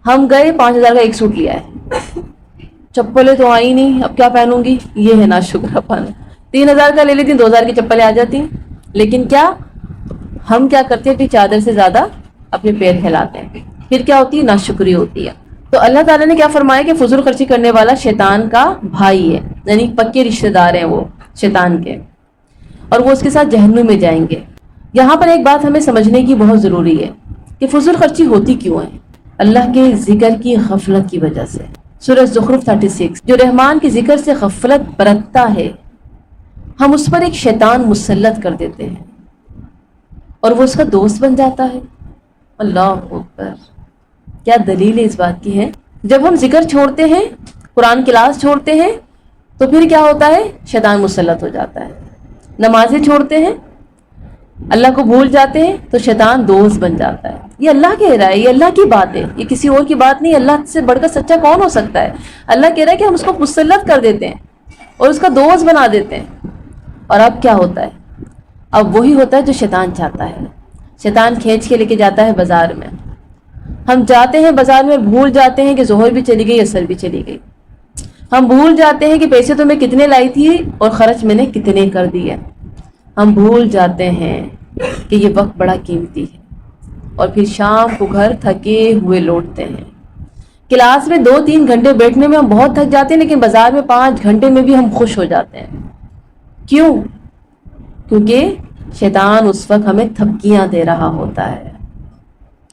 ہم گئے 5000 کا ایک سوٹ لیا ہے، چپلیں تو آئی نہیں، اب کیا پہنوں گی؟ یہ ہے ناشکرا پن. 3000 کا لے لیتی 2000 کی چپلیں آ جاتی. لیکن کیا ہم کیا کرتے ہیں؟ اپنی چادر سے زیادہ اپنے پیر پھیلاتے ہیں. پھر کیا ہوتی ہے؟ ناشکری ہوتی ہے. تو اللہ تعالیٰ نے کیا فرمایا کہ فضول خرچی کرنے والا شیطان کا بھائی ہے، یعنی پکے رشتہ دار ہیں وہ شیطان کے، اور وہ اس کے ساتھ جہنم میں جائیں گے. یہاں پر ایک بات ہمیں سمجھنے کی بہت ضروری ہے کہ فضول خرچی ہوتی کیوں ہے؟ اللہ کے ذکر کی غفلت کی وجہ سے. سورہ زخرف 36، جو رحمان کے ذکر سے غفلت برتتا ہے ہم اس پر ایک شیطان مسلط کر دیتے ہیں اور وہ اس کا دوست بن جاتا ہے. اللہ اکبر، کیا دلیل اس بات کی ہے؟ جب ہم ذکر چھوڑتے ہیں، قرآن کلاس چھوڑتے ہیں، تو پھر کیا ہوتا ہے؟ شیطان مسلط ہو جاتا ہے. نمازیں چھوڑتے ہیں، اللہ کو بھول جاتے ہیں، تو شیطان دوست بن جاتا ہے. یہ اللہ کہہ رہا ہے، یہ اللہ کی بات ہے، یہ کسی اور کی بات نہیں. اللہ سے بڑھ کر سچا کون ہو سکتا ہے؟ اللہ کہہ رہا ہے کہ ہم اس کو مسلط کر دیتے ہیں اور اس کا دوست بنا دیتے ہیں. اور اب کیا ہوتا ہے؟ اب وہی ہوتا ہے جو شیطان چاہتا ہے. شیطان کھینچ کے لے کے جاتا ہے بازار میں. ہم جاتے ہیں بازار میں اور بھول جاتے ہیں کہ ظہر بھی چلی گئی، عصر بھی چلی گئی. ہم بھول جاتے ہیں کہ پیسے تو میں کتنے لائی تھی اور خرچ میں نے کتنے کر دیے. ہم بھول جاتے ہیں کہ یہ وقت بڑا قیمتی ہے، اور پھر شام کو گھر تھکے ہوئے لوٹتے ہیں. کلاس میں 2-3 گھنٹے بیٹھنے میں ہم بہت تھک جاتے ہیں، لیکن بازار میں 5 گھنٹے میں بھی ہم خوش ہو جاتے ہیں. کیوں؟ کیونکہ شیطان اس وقت ہمیں تھپکیاں دے رہا ہوتا ہے،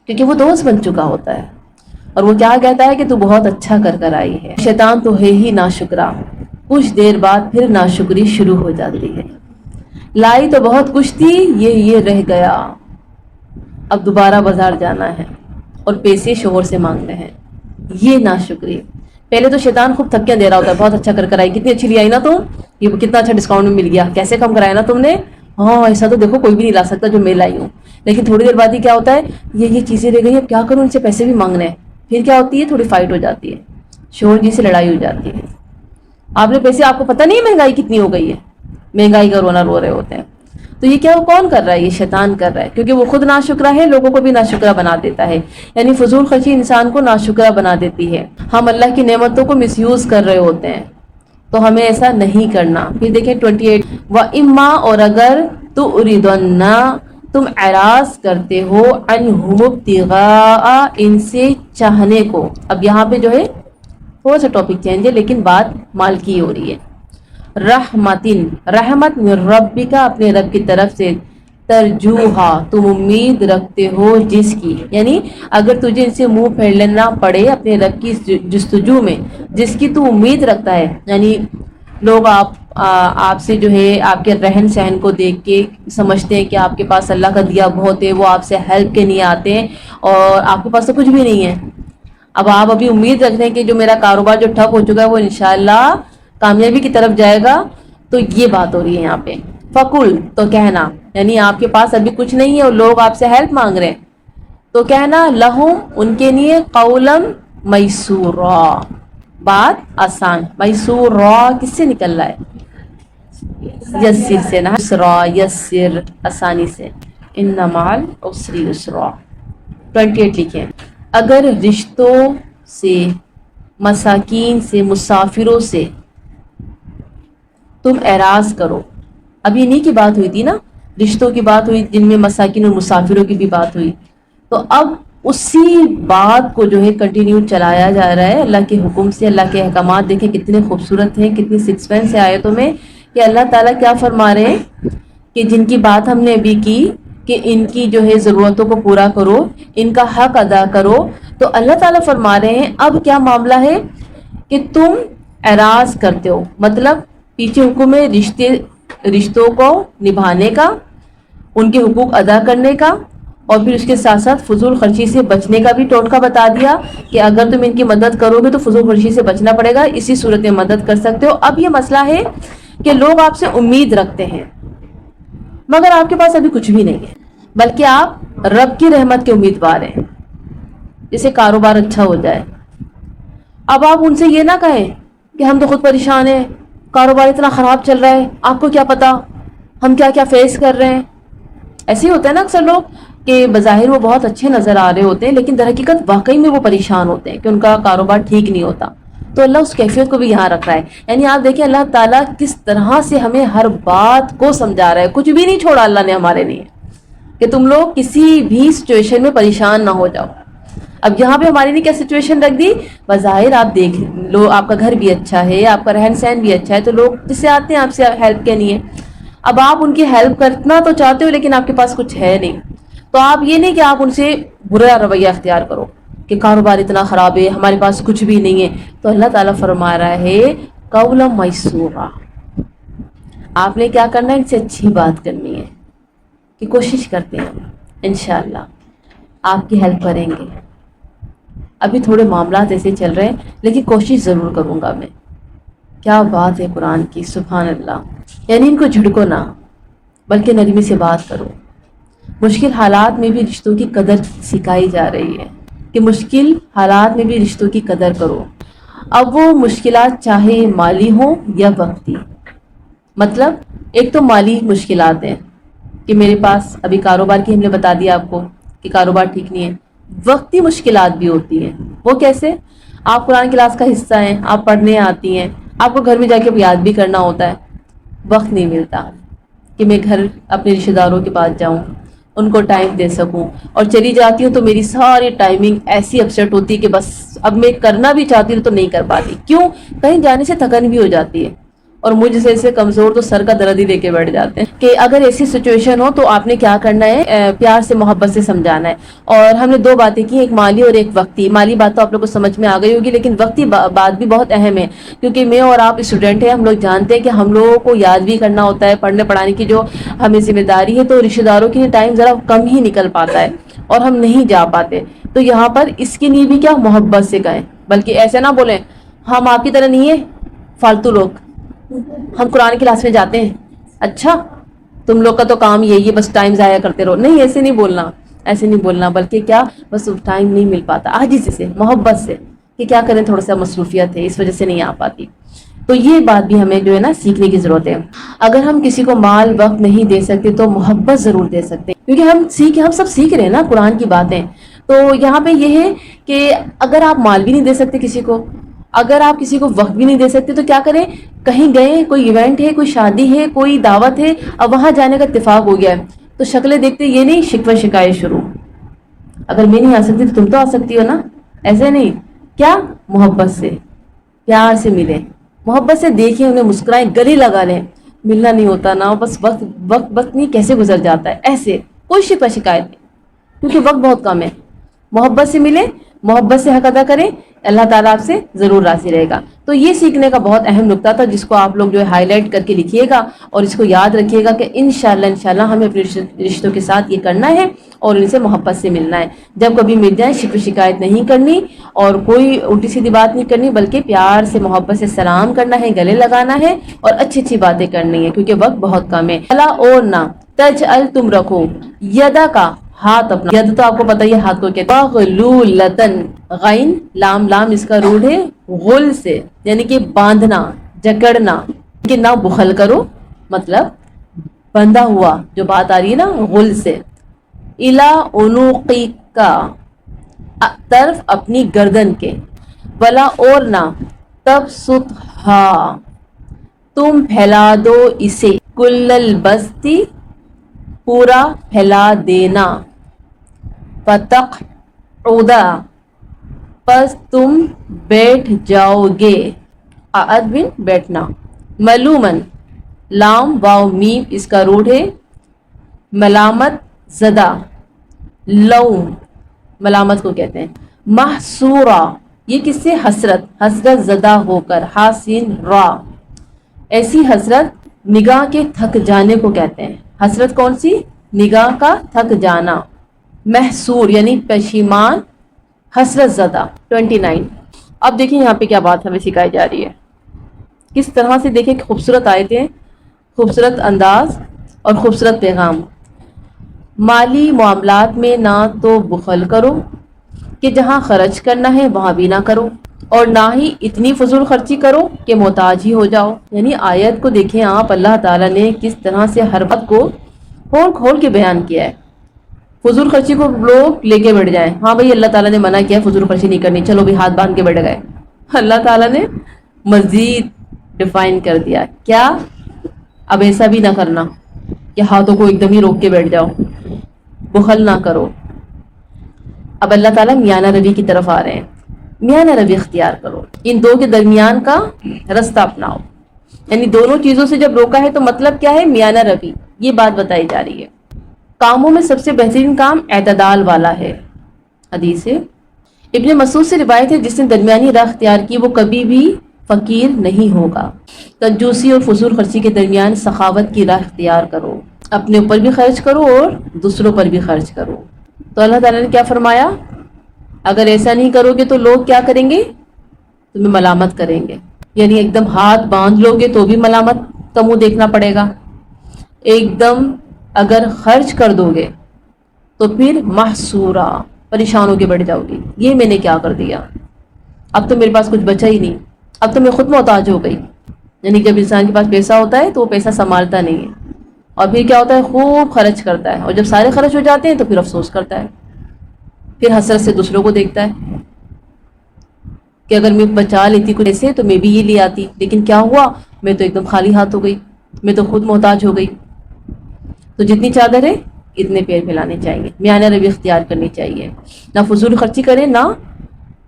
کیونکہ وہ دوست بن چکا ہوتا ہے. اور وہ کیا کہتا ہے کہ تو بہت اچھا کر کر آئی ہے. شیطان تو ہے ہی ناشکرا. کچھ دیر بعد پھر ناشکری شروع ہو جاتی ہے. لائی تو بہت کچھ تھی، یہ رہ گیا، اب دوبارہ بازار جانا ہے اور پیسے شوہر سے مانگنے ہیں. یہ ناشکری. پہلے تو شیطان خوب تھکیاں دے رہا ہوتا ہے، بہت اچھا کر آئی، کتنی اچھی لے آئی نا تم، یہ کتنا اچھا ڈسکاؤنٹ میں مل گیا، کیسے کم کرایا نا تم نے، ہاں ایسا تو دیکھو کوئی بھی نہیں لا سکتا جو میں لائی ہوں. لیکن تھوڑی دیر بعد ہی کیا ہوتا ہے، یہ چیزیں رہ گئی، اب کیا کروں، ان سے پیسے بھی مانگنے ہیں. پھر کیا ہوتی ہے، تھوڑی فائٹ ہو جاتی ہے، شوہر جی سے لڑائی ہو جاتی ہے. آپ نے پیسے، آپ کو پتہ نہیں ہے مہنگائی کتنی ہو گئی ہے، مہنگائی کا رونا رو رہے ہوتے ہیں. تو یہ کیا، وہ کون کر رہا ہے، یہ شیطان کر رہا ہے، کیونکہ وہ خود ناشکرا ہے، لوگوں کو بھی ناشکرا بنا دیتا ہے. یعنی فضول خرچی انسان کو ناشکرا بنا دیتی ہے. ہم اللہ کی نعمتوں کو مس یوز کر رہے ہوتے ہیں، تو ہمیں ایسا نہیں کرنا. پھر دیکھیں 28 وَإِمَّا، اور اگر تُعْرِضَنَّ، تم اعراض کرتے ہو، عَنْهُمُ ابْتِغَاءَ، ان سے چاہنے کو. اب یہاں پہ جو ہے تھوڑا سا ٹاپک چینج ہے لیکن بات مال کی ہو رہی ہے. رحمتن، رحمت من ربک، اپنے رب کی طرف سے، ترجوہا، تم امید رکھتے ہو جس کی. یعنی اگر تجھے ان سے منہ پھیر لینا پڑے اپنے رب کی جستجو میں، جس کی تو امید رکھتا ہے. یعنی لوگ آپ سے جو ہے آپ کے رہن سہن کو دیکھ کے سمجھتے ہیں کہ آپ کے پاس اللہ کا دیا بہت ہے، وہ آپ سے ہیلپ کے نہیں آتے ہیں، اور آپ کے پاس تو کچھ بھی نہیں ہے. اب آپ ابھی امید رکھ رہے ہیں کہ جو میرا کاروبار جو ٹھپ ہو چکا ہے وہ انشاءاللہ کامیابی کی طرف جائے گا. تو یہ بات ہو رہی ہے یہاں پہ. فقل، تو کہنا، یعنی آپ کے پاس ابھی کچھ نہیں ہے اور لوگ آپ سے ہیلپ مانگ رہے ہیں، تو کہنا لہم، ان کے لیے، قولا میسورا، بات آسان. میسورا کس سے نکل رہا ہے، یسر سے نا، یسرا، یسر، آسانی سے. ان مع العسر یسرا. 28 لکھیں، اگر رشتوں سے، مساکین سے، مسافروں سے تم اعراض کرو. اب یہ نہیں کی بات ہوئی تھی نا، رشتوں کی بات ہوئی جن میں مساکین اور مسافروں کی بھی بات ہوئی. تو اب اسی بات کو جو ہے کنٹینیو چلایا جا رہا ہے اللہ کے حکم سے. اللہ کے احکامات دیکھیں کتنے خوبصورت ہیں، کتنی سکسپینس ہے آیتوں میں، کہ اللہ تعالیٰ کیا فرما رہے ہیں کہ جن کی بات ہم نے ابھی کی کہ ان کی جو ہے ضرورتوں کو پورا کرو، ان کا حق ادا کرو. تو اللہ تعالیٰ فرما رہے ہیں اب کیا معاملہ ہے کہ تم اعراض کرتے ہو، مطلب پیچھے حکم ہے رشتوں کو نبھانے کا، ان کے حقوق ادا کرنے کا، اور پھر اس کے ساتھ ساتھ فضول خرچی سے بچنے کا بھی ٹوٹکا بتا دیا کہ اگر تم ان کی مدد کرو گے تو فضول خرچی سے بچنا پڑے گا، اسی صورت میں مدد کر سکتے ہو. اب یہ مسئلہ ہے کہ لوگ آپ سے امید رکھتے ہیں مگر آپ کے پاس ابھی کچھ بھی نہیں ہے، بلکہ آپ رب کی رحمت کے امیدوار ہیں، جسے کاروبار اچھا ہو جائے. اب آپ ان سے یہ نہ کہیں کہ ہم تو خود پریشان ہیں، کاروبار اتنا خراب چل رہا ہے، آپ کو کیا پتا ہم کیا کیا فیس کر رہے ہیں. ایسے ہی ہوتا ہے نا اکثر لوگ کہ بظاہر وہ بہت اچھے نظر آ رہے ہوتے ہیں لیکن در حقیقت واقعی میں وہ پریشان ہوتے ہیں کہ ان کا کاروبار ٹھیک نہیں ہوتا. تو اللہ اس کیفیت کو بھی یہاں رکھ رہا ہے. یعنی آپ دیکھیں اللہ تعالیٰ کس طرح سے ہمیں ہر بات کو سمجھا رہا ہے، کچھ بھی نہیں چھوڑا اللہ نے ہمارے لیے کہ تم لوگ کسی بھی سچویشن میں پریشان نہ ہو جاؤ. اب یہاں پہ ہمارے لیے کیا سچویشن رکھ دی، بظاہر آپ دیکھ لو آپ کا گھر بھی اچھا ہے، آپ کا رہن سہن بھی اچھا ہے، تو لوگ جس سے آتے ہیں آپ سے ہیلپ کے لیے. اب آپ ان کی ہیلپ کرنا تو چاہتے ہو لیکن آپ کے پاس کچھ ہے نہیں، تو آپ یہ نہیں کہ آپ ان سے برا رویہ اختیار کرو کہ کاروبار اتنا خراب ہے، ہمارے پاس کچھ بھی نہیں ہے. تو اللہ تعالیٰ فرما رہا ہے قولا میسورا، آپ نے کیا کرنا ہے، ان سے اچھی بات کرنی ہے کہ کوشش کرتے ہیں انشاءاللہ آپ کی ہیلپ کریں گے. ابھی تھوڑے معاملات ایسے چل رہے ہیں لیکن کوشش ضرور کروں گا میں. کیا بات ہے قرآن کی، سبحان اللہ. یعنی ان کو جھڑکو نہ بلکہ نرمی سے بات کرو. مشکل حالات میں بھی رشتوں کی قدر سکھائی جا رہی ہے کہ مشکل حالات میں بھی رشتوں کی قدر کرو. اب وہ مشکلات چاہے مالی ہوں یا وقتی. مطلب ایک تو مالی مشکلات ہیں کہ میرے پاس ابھی کاروبار کی ہم نے بتا دیا آپ کو کہ کاروبار ٹھیک نہیں ہے. وقتی مشکلات بھی ہوتی ہیں. وہ کیسے، آپ قرآن کلاس کا حصہ ہیں، آپ پڑھنے آتی ہیں، آپ کو گھر میں جا کے یاد بھی کرنا ہوتا ہے، وقت نہیں ملتا کہ میں گھر اپنے رشتہ داروں کے پاس جاؤں، ان کو ٹائم دے سکوں. اور چلی جاتی ہوں تو میری ساری ٹائمنگ ایسی اپسیٹ ہوتی ہے کہ بس اب میں کرنا بھی چاہتی ہوں تو نہیں کر پاتی. کیوں، کہیں جانے سے تھکن بھی ہو جاتی ہے اور مجھ جیسے کمزور تو سر کا درد ہی لے کے بیٹھ جاتے ہیں. کہ اگر ایسی سچویشن ہو تو آپ نے کیا کرنا ہے، پیار سے محبت سے سمجھانا ہے. اور ہم نے دو باتیں کی، ایک مالی اور ایک وقتی. مالی بات تو آپ لوگ کو سمجھ میں آ گئی ہوگی لیکن وقتی بات بھی بہت اہم ہے کیونکہ میں اور آپ اسٹوڈنٹ ہیں، ہم لوگ جانتے ہیں کہ ہم لوگوں کو یاد بھی کرنا ہوتا ہے، پڑھنے پڑھانے کی جو ہمیں ذمہ داری ہے، تو رشتہ داروں کے لیے ٹائم ذرا کم ہی نکل پاتا ہے اور ہم نہیں جا پاتے. تو یہاں پر اس کے لیے بھی کیا محبت سے کہیں، بلکہ ایسے نہ بولیں ہم آپ کی طرح نہیں ہے فالتو لوگ، ہم قرآن کلاس میں جاتے ہیں، اچھا تم لوگ کا تو کام یہی ہے بس ٹائم ضائع کرتے رہو. نہیں، ایسے نہیں بولنا، ایسے نہیں بولنا، بلکہ کیا بس ٹائم نہیں مل پاتا، عاجزی سے محبت سے کہ کیا کریں تھوڑا سا مصروفیت ہے اس وجہ سے نہیں آ پاتی. تو یہ بات بھی ہمیں جو ہے نا سیکھنے کی ضرورت ہے. اگر ہم کسی کو مال وقت نہیں دے سکتے تو محبت ضرور دے سکتے ہیں، کیونکہ ہم سب سیکھ رہے ہیں نا قرآن کی باتیں. تو یہاں پہ یہ ہے کہ اگر آپ مال بھی نہیں دے سکتے کسی کو، اگر آپ کسی کو وقت بھی نہیں دے سکتے، تو کیا کریں؟ کہیں گئے، کوئی ایونٹ ہے، کوئی شادی ہے، کوئی دعوت ہے، اب وہاں جانے کا اتفاق ہو گیا ہے، تو شکلیں دیکھتے یہ نہیں شکوہ شکایت شروع، اگر میں نہیں آ سکتی تو تم تو آ سکتی ہو نا. ایسے نہیں، کیا محبت سے پیار سے ملے، محبت سے دیکھیں، انہیں مسکرائیں، گلے لگا لیں. ملنا نہیں ہوتا نا، بس وقت نہیں کیسے گزر جاتا ہے ایسے، کوئی شکوہ شکایت نہیں، کیونکہ وقت بہت کم ہے. محبت سے ملے، محبت سے حق ادا کریں، اللہ تعالیٰ آپ سے ضرور راضی رہے گا. تو یہ سیکھنے کا بہت اہم نقطہ تھا جس کو آپ لوگ جو ہے ہائی لائٹ کر کے لکھیے گا اور اس کو یاد رکھیے گا کہ انشاءاللہ ہمیں اپنے رشتوں کے ساتھ یہ کرنا ہے اور ان سے محبت سے ملنا ہے. جب کبھی مل جائیں شکوہ شکایت نہیں کرنی اور کوئی الٹی سیدھی بات نہیں کرنی، بلکہ پیار سے محبت سے سلام کرنا ہے، گلے لگانا ہے اور اچھی اچھی باتیں کرنی ہے، کیونکہ وقت بہت کم ہے. اور نہ تجعل، تم رکھو، یدا کا ہاتھ اپنا، ید تو آپ کو پتہ ہی ہے ہاتھ کو کہتے ہیں، مغلولتن، غین لام، لام اس کا روٹ ہے غل سے، یعنی کہ باندھنا، جکڑنا، کہ نہ بخل کرو، مطلب بندھا ہوا جو بات آ رہی ہے نا غل سے، الا عنقک، طرف اپنی گردن کے، ولا اور نہ تبسطھا، تم پھیلا دو اسے، کل البسطی، پورا پھیلا دینا، فتقعد، پس تم بیٹھ جاؤ گے، قعد بن بیٹھنا، ملومن، لام واو میم اس کا روٹ ہے ملامت زدہ، لوم ملامت کو کہتے ہیں، محصورہ، یہ کس سے؟ حسرت زدہ ہو کر، حاسین را، ایسی حسرت نگاہ کے تھک جانے کو کہتے ہیں. حسرت کون سی؟ نگاہ کا تھک جانا. محصور یعنی پشیمان، حسرت زدہ. 29. اب دیکھیں یہاں پہ کیا بات ہمیں سکھائی جا رہی ہے، کس طرح سے دیکھیں کہ خوبصورت آیتیں، خوبصورت انداز اور خوبصورت پیغام. مالی معاملات میں نہ تو بخل کرو کہ جہاں خرچ کرنا ہے وہاں بھی نہ کرو، اور نہ ہی اتنی فضول خرچی کرو کہ محتاج ہی ہو جاؤ. یعنی آیت کو دیکھیں آپ، اللہ تعالیٰ نے کس طرح سے ہر بات کو کھول کھول کے بیان کیا ہے. فضول خرچی کو لوگ لے کے بیٹھ جائیں، ہاں بھائی اللہ تعالیٰ نے منع کیا فضول خرچی نہیں کرنی، چلو بھی ہاتھ باندھ کے بیٹھ گئے. اللہ تعالیٰ نے مزید ڈیفائن کر دیا، کیا؟ اب ایسا بھی نہ کرنا کہ ہاتھوں کو ایک دم ہی روک کے بیٹھ جاؤ، بخل نہ کرو. اب اللہ تعالیٰ میانہ روی کی طرف آ رہے ہیں، میانہ روی اختیار کرو، ان دو کے درمیان کا رستہ اپناؤ. یعنی دونوں چیزوں سے جب روکا ہے تو مطلب کیا ہے؟ میانہ روی، یہ بات بتائی جا رہی ہے. کاموں میں سب سے بہترین کام اعتدال والا ہے. حدیث ہے ابن مسعود سے روایت ہے، جس نے درمیانی راہ اختیار کی وہ کبھی بھی فقیر نہیں ہوگا. کنجوسی اور فضول خرچی کے درمیان سخاوت کی راہ اختیار کرو، اپنے اوپر بھی خرچ کرو اور دوسروں پر بھی خرچ کرو. تو اللہ تعالیٰ نے کیا فرمایا؟ اگر ایسا نہیں کرو گے تو لوگ کیا کریں گے؟ تمہیں ملامت کریں گے. یعنی ایک دم ہاتھ باندھ لو گے تو بھی ملامت کا منہ دیکھنا پڑے گا، ایک دم اگر خرچ کر دو گے تو پھر محصورہ، پریشان ہو کے بیٹھ جاؤ گی، یہ میں نے کیا کر دیا، اب تو میرے پاس کچھ بچا ہی نہیں، اب تو میں خود محتاج ہو گئی. یعنی جب انسان کے پاس پیسہ ہوتا ہے تو وہ پیسہ سنبھالتا نہیں ہے اور پھر کیا ہوتا ہے؟ خوب خرچ کرتا ہے، اور جب سارے خرچ ہو جاتے ہیں تو پھر افسوس کرتا ہے، پھر حسرت سے دوسروں کو دیکھتا ہے کہ اگر میں بچا لیتی کچھ ایسے تو میں بھی یہ لے آتی، لیکن کیا ہوا؟ میں تو ایک دم خالی ہاتھ ہو گئی، میں تو خود محتاج ہو گئی. تو جتنی چادر ہے اتنے پیر پھیلانے چاہیے، میانہ روی اختیار کرنی چاہیے، نہ فضول خرچی کریں نہ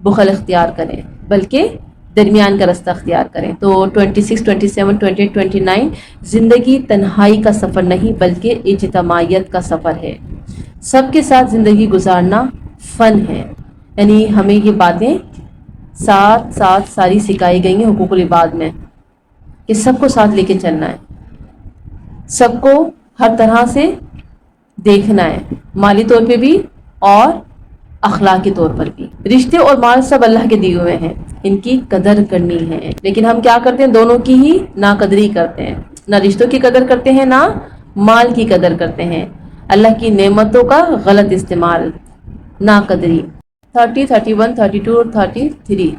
بخل اختیار کریں، بلکہ درمیان کا رستہ اختیار کریں. تو 26، 27، 28، 29، زندگی تنہائی کا سفر نہیں بلکہ اجتماعیت کا سفر ہے. سب کے ساتھ زندگی گزارنا فن ہے. یعنی ہمیں یہ باتیں ساتھ ساتھ ساری سکھائی گئی ہیں حقوق العباد میں، کہ سب کو ساتھ لے کے چلنا ہے، سب کو ہر طرح سے دیکھنا ہے، مالی طور پہ بھی اور اخلاق کے طور پر بھی۔ رشتے اور مال سب اللہ کے دیے ہوئے ہیں، ان کی قدر کرنی ہے، لیکن ہم کیا کرتے ہیں؟ دونوں کی ہی ناقدری کرتے ہیں، نہ رشتوں کی قدر کرتے ہیں نہ مال کی قدر کرتے ہیں، اللہ کی نعمتوں کا غلط استعمال، ناقدری۔ 30، 31، 32 اور 33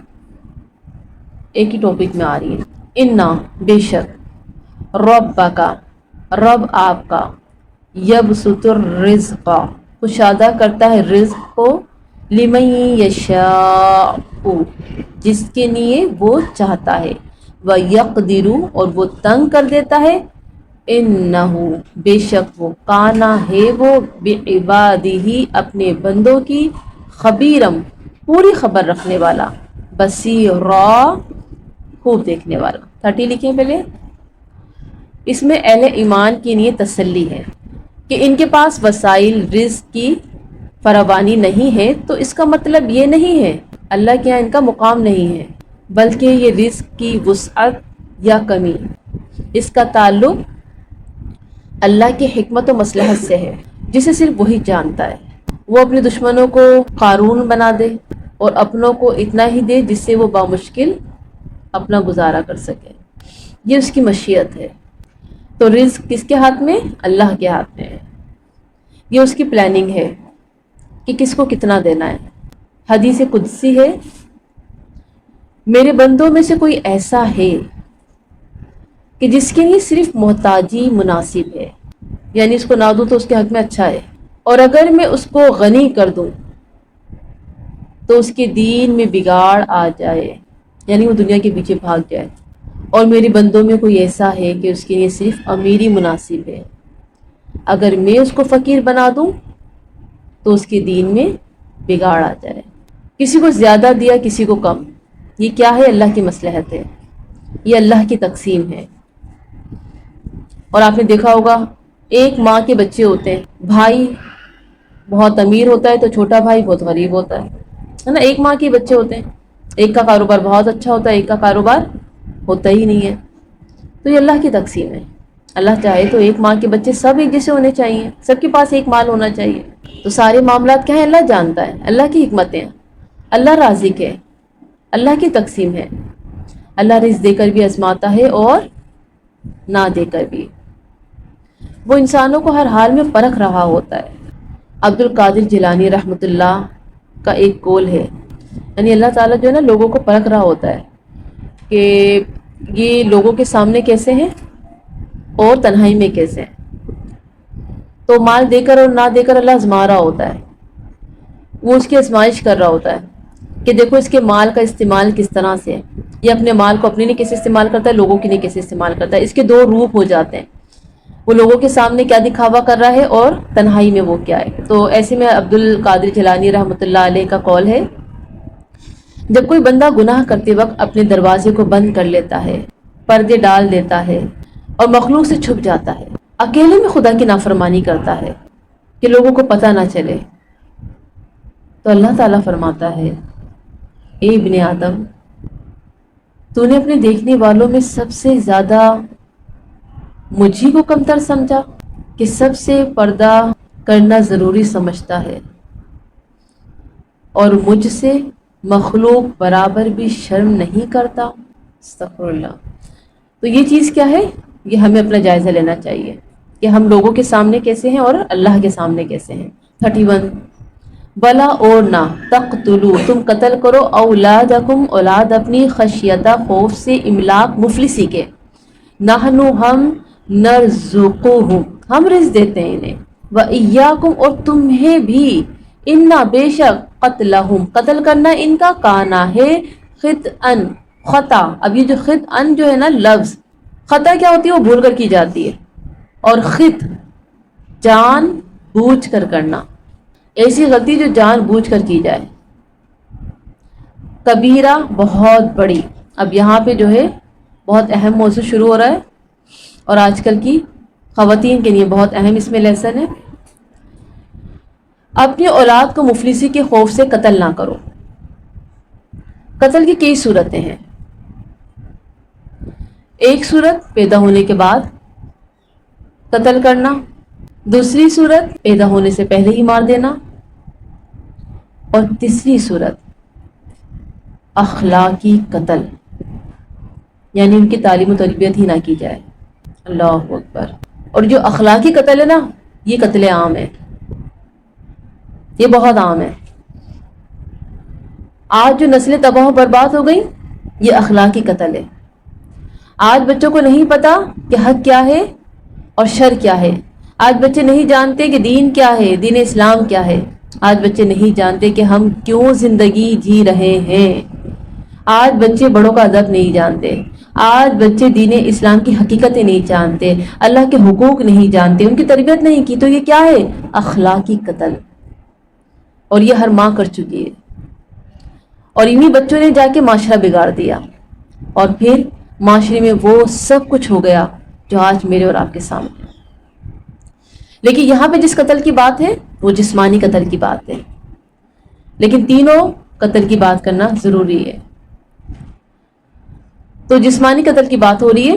ایک ہی ٹاپک میں آ رہی ہے۔ انا بے شک، ربک رب آپ کا، یبسط الرزق کشادہ کرتا ہے رزق کو، لمن یشاء جس کے لیے وہ چاہتا ہے، ویقدر اور وہ تنگ کر دیتا ہے، انہو بے شک وہ، کانا ہے وہ، بعبادہ اپنے بندوں کی، خبیرم پوری خبر رکھنے والا، بصیرا خوب دیکھنے والا۔ 30 لکھیں پہلے۔ اس میں اہل ایمان کے لیے تسلی ہے کہ ان کے پاس وسائل رزق کی فراوانی نہیں ہے، تو اس کا مطلب یہ نہیں ہے اللہ کے یہاں ان کا مقام نہیں ہے، بلکہ یہ رزق کی وسعت یا کمی، اس کا تعلق اللہ کی حکمت و مصلحت سے ہے، جسے صرف وہی جانتا ہے۔ وہ اپنے دشمنوں کو قارون بنا دے اور اپنوں کو اتنا ہی دے جس سے وہ بامشکل اپنا گزارا کر سکے، یہ اس کی مشیت ہے۔ تو رزق کس کے ہاتھ میں؟ اللہ کے ہاتھ میں ہے، یہ اس کی پلاننگ ہے کہ کس کو کتنا دینا ہے۔ حدیث قدسی ہے، میرے بندوں میں سے کوئی ایسا ہے کہ جس کے لیے صرف محتاجی مناسب ہے، یعنی اس کو نہ دوں تو اس کے حق میں اچھا ہے، اور اگر میں اس کو غنی کر دوں تو اس کے دین میں بگاڑ آ جائے، یعنی وہ دنیا کے پیچھے بھاگ جائے، اور میرے بندوں میں کوئی ایسا ہے کہ اس کے لیے صرف امیری مناسب ہے، اگر میں اس کو فقیر بنا دوں تو اس کے دین میں بگاڑ آ جائے، کسی کو زیادہ دیا کسی کو کم، یہ کیا ہے؟ اللہ کی مصلحت ہے، یہ اللہ کی تقسیم ہے۔ اور آپ نے دیکھا ہوگا ایک ماں کے بچے ہوتے ہیں، بھائی بہت امیر ہوتا ہے تو چھوٹا بھائی بہت غریب ہوتا ہے نا، ایک ماں کے بچے ہوتے ہیں، ایک کا کاروبار بہت اچھا ہوتا ہے، ایک کا کاروبار ہوتا ہی نہیں ہے، تو یہ اللہ کی تقسیم ہے۔ اللہ چاہے تو ایک ماں کے بچے سب ایک جیسے ہونے چاہیے، سب کے پاس ایک مال ہونا چاہیے، تو سارے معاملات کیا ہیں؟ اللہ جانتا ہے، اللہ کی حکمتیں، اللہ رازق ہے، اللہ کی تقسیم ہے، اللہ رزق دے کر بھی آزماتا ہے اور نہ دے کر بھی، وہ انسانوں کو ہر حال میں پرکھ رہا ہوتا ہے۔ عبد القادر جیلانی رحمۃ اللہ کا ایک قول ہے، یعنی اللہ تعالیٰ جو ہے نا لوگوں کو پرکھ رہا ہوتا ہے کہ یہ لوگوں کے سامنے کیسے ہیں اور تنہائی میں کیسے ہیں، تو مال دے کر اور نہ دے کر اللہ آزما رہا ہوتا ہے، وہ اس کی آزمائش کر رہا ہوتا ہے کہ دیکھو اس کے مال کا استعمال کس طرح سے ہے، یہ اپنے مال کو اپنے لیے کیسے استعمال کرتا ہے، لوگوں کے لیے کیسے استعمال کرتا ہے، اس کے دو روپ ہو جاتے ہیں، وہ لوگوں کے سامنے کیا دکھاوا کر رہا ہے اور تنہائی میں وہ کیا ہے۔ تو ایسے میں عبد القادر جیلانی رحمۃ اللہ علیہ کا قول ہے، جب کوئی بندہ گناہ کرتے وقت اپنے دروازے کو بند کر لیتا ہے، پردے ڈال دیتا ہے اور مخلوق سے چھپ جاتا ہے، اکیلے میں خدا کی نافرمانی کرتا ہے کہ لوگوں کو پتہ نہ چلے، تو اللہ تعالیٰ فرماتا ہے، اے ابن آدم، تو نے اپنے دیکھنے والوں میں سب سے زیادہ مجھی کو کمتر سمجھا کہ سب سے پردہ کرنا ضروری سمجھتا ہے، اور مجھ سے مخلوق برابر بھی شرم نہیں کرتا۔ استغفر اللہ۔ تو یہ چیز کیا ہے؟ یہ ہمیں اپنا جائزہ لینا چاہیے کہ ہم لوگوں کے سامنے کیسے ہیں اور اللہ کے سامنے کیسے ہیں۔ 31 بلا اور نہ تقتلوا تم قتل کرو اولادکم اولاد اپنی، خشیتہ خوف سے، املاق مفلسی کے، نحن ہم نرزقہم ہم رزق دیتے ہیں انہیں، وَإِيَّاكُمْ اور تمہیں بھی، اِنَّا بے شک قتلہم قتل کرنا ان کا، کانا ہے، خطأً خطا۔ اب یہ جو خطأً جو ہے نا لفظ، خطا کیا ہوتی ہے؟ وہ بھول کر کی جاتی ہے، اور خط جان بوجھ کر کرنا، ایسی غلطی جو جان بوجھ کر کی جائے، کبیرہ بہت بڑی۔ اب یہاں پہ جو ہے بہت اہم موضوع شروع ہو رہا ہے، اور آج کل کی خواتین کے لیے بہت اہم اس میں لیسن ہے۔ اپنی اولاد کو مفلسی کے خوف سے قتل نہ کرو۔ قتل کی کئی صورتیں ہیں، ایک صورت پیدا ہونے کے بعد قتل کرنا، دوسری صورت پیدا ہونے سے پہلے ہی مار دینا، اور تیسری صورت اخلاقی قتل، یعنی ان کی تعلیم و تربیت ہی نہ کی جائے. اللہ اکبر. اور جو اخلاقی قتل ہے نا، یہ قتل عام ہے، یہ بہت عام ہے. آج جو نسلیں تباہ و برباد ہو گئی، یہ اخلاقی قتل ہے. آج بچوں کو نہیں پتا کہ حق کیا ہے اور شر کیا ہے. آج بچے نہیں جانتے کہ دین کیا ہے، دین اسلام کیا ہے. آج بچے نہیں جانتے کہ ہم کیوں زندگی جی رہے ہیں. آج بچے بڑوں کا ادب نہیں جانتے. آج بچے دین اسلام کی حقیقتیں نہیں جانتے، اللہ کے حقوق نہیں جانتے، ان کی تربیت نہیں کی. تو یہ کیا ہے؟ اخلاقی قتل. اور یہ ہر ماں کر چکی ہے. اور انہی بچوں نے جا کے معاشرہ بگاڑ دیا، اور پھر معاشرے میں وہ سب کچھ ہو گیا جو آج میرے اور آپ کے سامنے ہے. لیکن یہاں پہ جس قتل کی بات ہے وہ جسمانی قتل کی بات ہے، لیکن تینوں قتل کی بات کرنا ضروری ہے. تو جسمانی قتل کی بات ہو رہی ہے.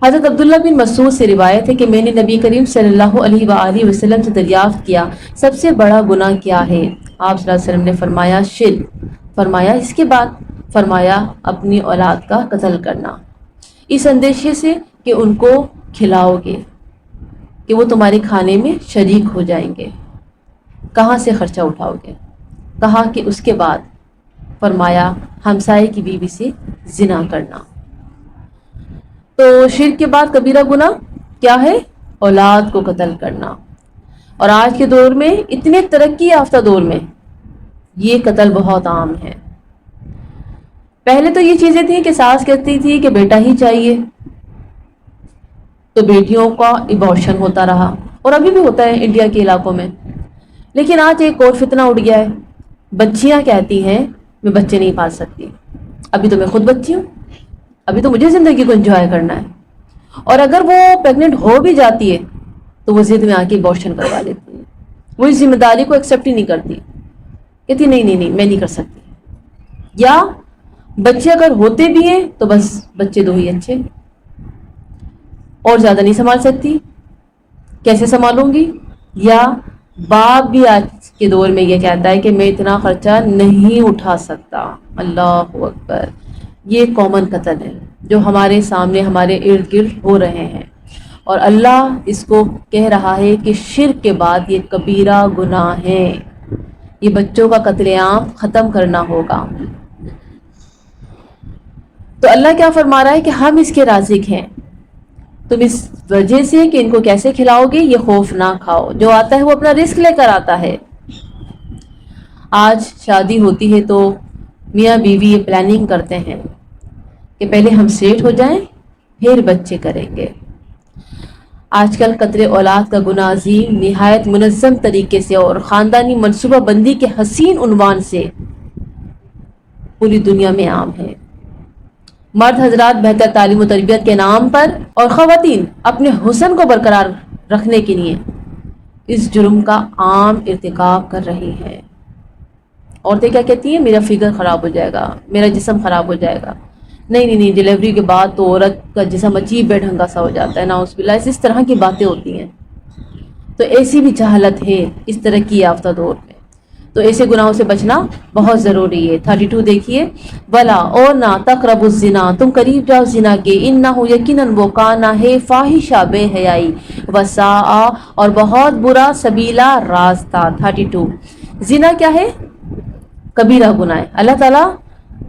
حضرت عبداللہ بن مسعود سے روایت ہے کہ میں نے نبی کریم صلی اللہ علیہ وآلہ وسلم سے دریافت کیا سب سے بڑا گناہ کیا ہے؟ آپ صلی اللہ علیہ وسلم نے فرمایا شرک. فرمایا اس کے بعد؟ فرمایا اپنی اولاد کا قتل کرنا، اس اندیشے سے کہ ان کو کھلاؤ گے، کہ وہ تمہارے کھانے میں شریک ہو جائیں گے، کہاں سے خرچہ اٹھاؤ گے؟ کہا کہ اس کے بعد فرمایا ہمسائے کی بیوی سے زنا کرنا. تو شرک کے بعد کبیرہ گناہ کیا ہے؟ اولاد کو قتل کرنا. اور آج کے دور میں، اتنے ترقی یافتہ دور میں، یہ قتل بہت عام ہے. پہلے تو یہ چیزیں تھیں کہ ساس کہتی تھی کہ بیٹا ہی چاہیے، تو بیٹیوں کا ایبارشن ہوتا رہا، اور ابھی بھی ہوتا ہے انڈیا کے علاقوں میں. لیکن آج ایک اور فتنہ اٹھ گیا ہے. بچیاں کہتی ہیں میں بچے نہیں پال سکتی، ابھی تو میں خود بچی ہوں، ابھی تو مجھے زندگی کو انجوائے کرنا ہے. اور اگر وہ پیگننٹ ہو بھی جاتی ہے تو وہ ضد میں آ کے ایبارشن کروا لیتی ہے. وہ اس ذمہ داری کو ایکسیپٹ ہی نہیں کرتی، کہتی نہیں میں نہیں کر سکتی. یا بچے اگر ہوتے بھی ہیں تو بس بچے دو ہی اچھے، اور زیادہ نہیں سنبھال سکتی، کیسے سنبھالوں گی؟ یا باپ بھی آج کے دور میں یہ کہتا ہے کہ میں اتنا خرچہ نہیں اٹھا سکتا. اللہ اکبر. یہ کامن قتل ہے جو ہمارے سامنے، ہمارے ارد گرد ہو رہے ہیں. اور اللہ اس کو کہہ رہا ہے کہ شرک کے بعد یہ کبیرہ گناہ ہے. یہ بچوں کا قتل عام ختم کرنا ہوگا. تو اللہ کیا فرما رہا ہے کہ ہم اس کے رازق ہیں. تم اس وجہ سے کہ ان کو کیسے کھلاؤ گے یہ خوف نہ کھاؤ. جو آتا ہے وہ اپنا رزق لے کر آتا ہے. آج شادی ہوتی ہے تو میاں بیوی یہ پلاننگ کرتے ہیں کہ پہلے ہم سیٹ ہو جائیں پھر بچے کریں گے. آج کل قتل اولاد کا گناہ عظیم نہایت منظم طریقے سے اور خاندانی منصوبہ بندی کے حسین عنوان سے پوری دنیا میں عام ہے. مرد حضرات بہتر تعلیم و تربیت کے نام پر اور خواتین اپنے حسن کو برقرار رکھنے کے لیے اس جرم کا عام ارتکاب کر رہی ہیں. عورتیں کیا کہتی ہیں؟ میرا فگر خراب ہو جائے گا، میرا جسم خراب ہو جائے گا. نہیں، ڈیلیوری کے بعد تو عورت کا جسم عجیب بے ڈھنگا سا ہو جاتا ہے، نعوذ باللہ. اس طرح کی باتیں ہوتی ہیں. تو ایسی بھی جہالت ہے اس ترقی یافتہ دور میں. تو ایسے گناہوں سے بچنا بہت ضروری ہے. 32 دیکھیے. ولا اور نہ تقربوا الزنا، تم قریب جاؤ زنا کے، انہ یقیناً وہ کانا ہے فاحشہ بے حیائی، وساء اور بہت برا سبیلا راستہ. 32 زنا کیا ہے؟ کبیرہ گناہ ہے. اللہ تعالیٰ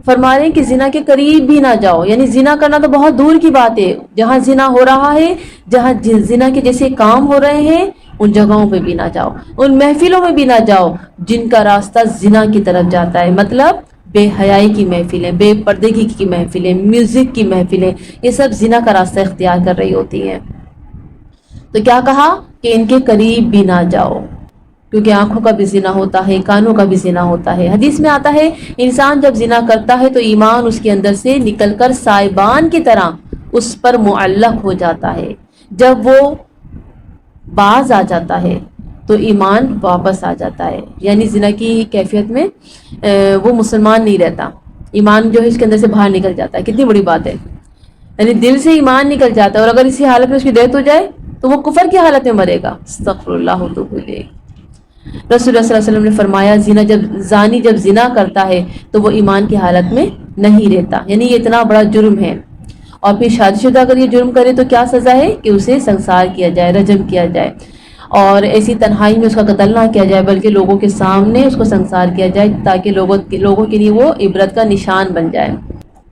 فرما رہے ہیں کہ زنا کے قریب بھی نہ جاؤ. یعنی زنا کرنا تو بہت دور کی بات ہے، جہاں زنا ہو رہا ہے، جہاں زنا کے جیسے کام ہو رہے ہیں ان جگہوں پہ بھی نہ جاؤ، ان محفلوں میں بھی نہ جاؤ جن کا راستہ زنا کی طرف جاتا ہے. مطلب بے حیائی کی محفلیں، بے پردگی کی محفلیں، میوزک کی محفلیں، یہ سب زنا کا راستہ اختیار کر رہی ہوتی ہیں. تو کیا کہا کہ ان کے قریب بھی نہ جاؤ، کیونکہ آنکھوں کا بھی زنا ہوتا ہے، کانوں کا بھی زنا ہوتا ہے. حدیث میں آتا ہے انسان جب زنا کرتا ہے تو ایمان اس کے اندر سے نکل کر سائبان کی طرح اس پر معلق ہو جاتا ہے. جب وہ باز آ جاتا ہے تو ایمان واپس آ جاتا ہے. یعنی زنا کی کیفیت میں وہ مسلمان نہیں رہتا، ایمان جو ہے اس کے اندر سے باہر نکل جاتا ہے. کتنی بڑی بات ہے. یعنی دل سے ایمان نکل جاتا ہے، اور اگر اسی حالت میں اس کی ڈیتھ ہو جائے تو وہ کفر کی حالت میں مرے گا. استغفر اللہ واتوب الیہ. رسول اللہ صلی اللہ علیہ وسلم نے فرمایا زانی جب زنا کرتا ہے تو وہ ایمان کی حالت میں نہیں رہتا، یعنی یہ اتنا بڑا جرم ہے۔ اور پھر شادی شدہ اگر یہ جرم کرے تو کیا سزا ہے کہ اسے سنسار کیا جائے، رجم کیا جائے، اور ایسی تنہائی میں اس کا قتل نہ کیا جائے بلکہ لوگوں کے سامنے اس کو سنسار کیا جائے تاکہ لوگوں کے لیے وہ عبرت کا نشان بن جائے۔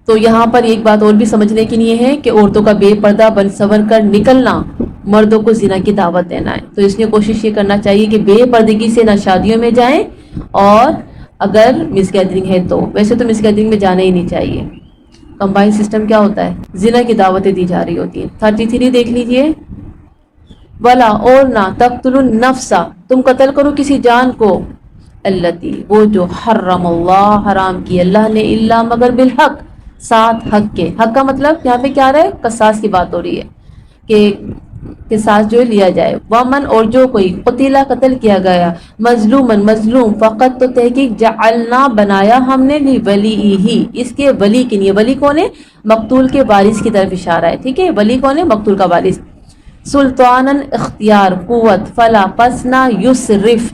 تو یہاں پر ایک بات اور بھی سمجھنے کے لیے ہے کہ عورتوں کا بے پردہ بن سنور کر نکلنا مردوں کو زنا کی دعوت دینا ہے، تو اس لیے کوشش یہ کرنا چاہیے کہ بے پردگی سے نہ شادیوں میں جائیں، اور اگر مس گیدرنگ ہے تو ویسے تو مس گیدرنگ میں جانا ہی نہیں چاہیے۔ کمبائن سسٹم کیا ہوتا ہے؟ زنا کی دعوتیں دی جا رہی ہوتی ہیں۔ 33 دیکھ لیجئے، ولا اور نہ تقتلوا النفس، تم قتل کرو کسی جان کو، التی وہ جو حرم اللہ حرام کی اللہ نے، الا مگر بالحق ساتھ حق کے۔ حق کا مطلب یہاں پہ کیا رہا ہے؟ قصاص کی بات ہو رہی ہے کہ قصاص جو لیا جائے۔ ومن اور جو کوئی قتیلا قتل کیا گیا، مظلومن مظلوم، فقط تو تحقیق جعلنا بنایا ہم نے ولی ہی اس کے ولی کے لیے، ولی کون ہے؟ مقتول کے وارث کی طرف اشارہ ہے، ٹھیک ہے، ولی کون ہے؟ مقتول کا وارث۔ سلطانن اختیار قوت، فلا پس نہ یسرف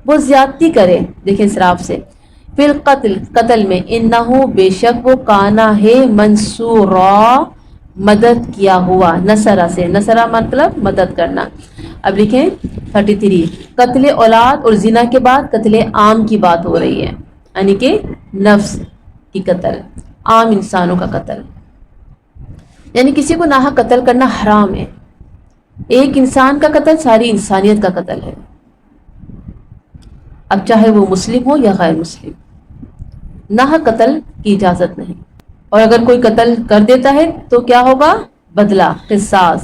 وہ زیادتی کرے، دیکھیں اسراف سے، فی القتل قتل میں، انہو بے شک وہ کانا ہے منصورا مدد کیا ہوا، نصرہ سے، نصرہ مطلب مدد کرنا۔ اب لکھیں 33 قتل اولاد اور زنا کے بعد قتل عام کی بات ہو رہی ہے، یعنی کہ نفس کی قتل، عام انسانوں کا قتل، یعنی کسی کو ناحق قتل کرنا حرام ہے۔ ایک انسان کا قتل ساری انسانیت کا قتل ہے، اب چاہے وہ مسلم ہو یا غیر مسلم، ناحق قتل کی اجازت نہیں۔ اور اگر کوئی قتل کر دیتا ہے تو کیا ہوگا؟ بدلہ، قصاص،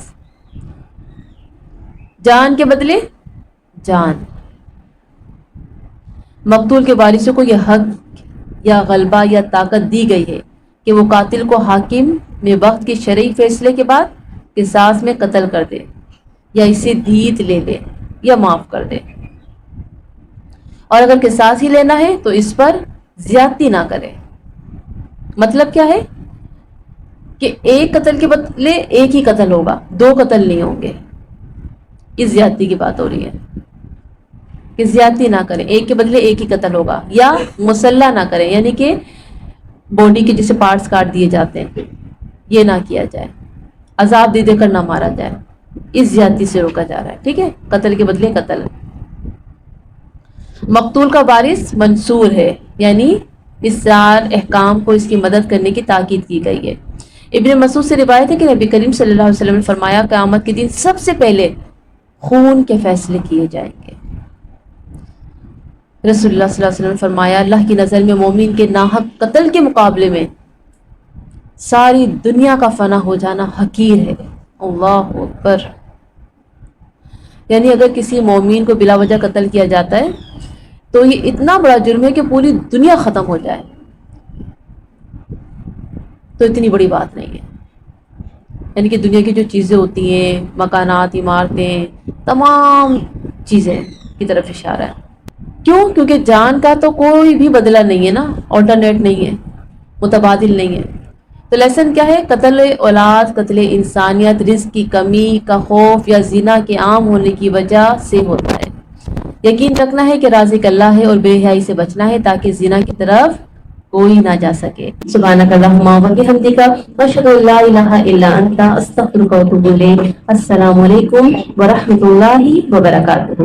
جان کے بدلے جان۔ مقتول کے وارثوں کو یہ حق یا غلبہ یا طاقت دی گئی ہے کہ وہ قاتل کو حاکم میں وقت کے شرعی فیصلے کے بعد قصاص میں قتل کر دے، یا اسے دیت لے لے یا معاف کر دے، اور اگر قصاص ہی لینا ہے تو اس پر زیادتی نہ کرے۔ مطلب کیا ہے کہ ایک قتل کے بدلے ایک ہی قتل ہوگا، 2 قتل نہیں ہوں گے، اس زیادتی کی بات ہو رہی ہے کہ زیادتی نہ کریں، ایک کے بدلے ایک ہی قتل ہوگا، یا مسلح نہ کریں، یعنی کہ باڈی کے جیسے پارٹس کاٹ دیے جاتے ہیں یہ نہ کیا جائے، عذاب دے دے کر نہ مارا جائے، اس زیادتی سے روکا جا رہا ہے، ٹھیک ہے، قتل کے بدلے قتل۔ مقتول کا وارث منصور ہے، یعنی اس سار احکام کو اس کی مدد کرنے کی تاکید کی گئی ہے۔ ابن مسعود سے روایت ہے کہ نبی کریم صلی اللہ علیہ وسلم نے فرمایا قیامت کے دن سب سے پہلے خون کے فیصلے کیے جائیں گے۔ رسول اللہ صلی اللہ علیہ وسلم نے فرمایا اللہ کی نظر میں مومن کے ناحق قتل کے مقابلے میں ساری دنیا کا فنا ہو جانا حقیر ہے۔ اللہ اکبر، یعنی اگر کسی مومن کو بلا وجہ قتل کیا جاتا ہے تو یہ اتنا بڑا جرم ہے کہ پوری دنیا ختم ہو جائے، تو اتنی بڑی بات نہیں ہے۔ یعنی کہ دنیا کی جو چیزیں ہوتی ہیں، مکانات، عمارتیں، تمام چیزیں کی طرف اشارہ ہے۔ کیوں؟ کیونکہ جان کا تو کوئی بھی بدلہ نہیں ہے نا، آلٹرنیٹ نہیں ہے، متبادل نہیں ہے۔ تو لیسن کیا ہے؟ قتل اولاد، قتل انسانیت، رزق کی کمی کا خوف یا زنا کے عام ہونے کی وجہ سے ہوتا ہے۔ یقین رکھنا ہے کہ رازق اللہ ہے اور بے حیائی سے بچنا ہے تاکہ زنا کی طرف کوئی نہ جا سکے۔ سبحانک اللہم و بحمدک، اشہد ان لا الہ الا انت، استغفرک و اتوب الیک۔ السلام علیکم ورحمۃ اللہ وبرکاتہ۔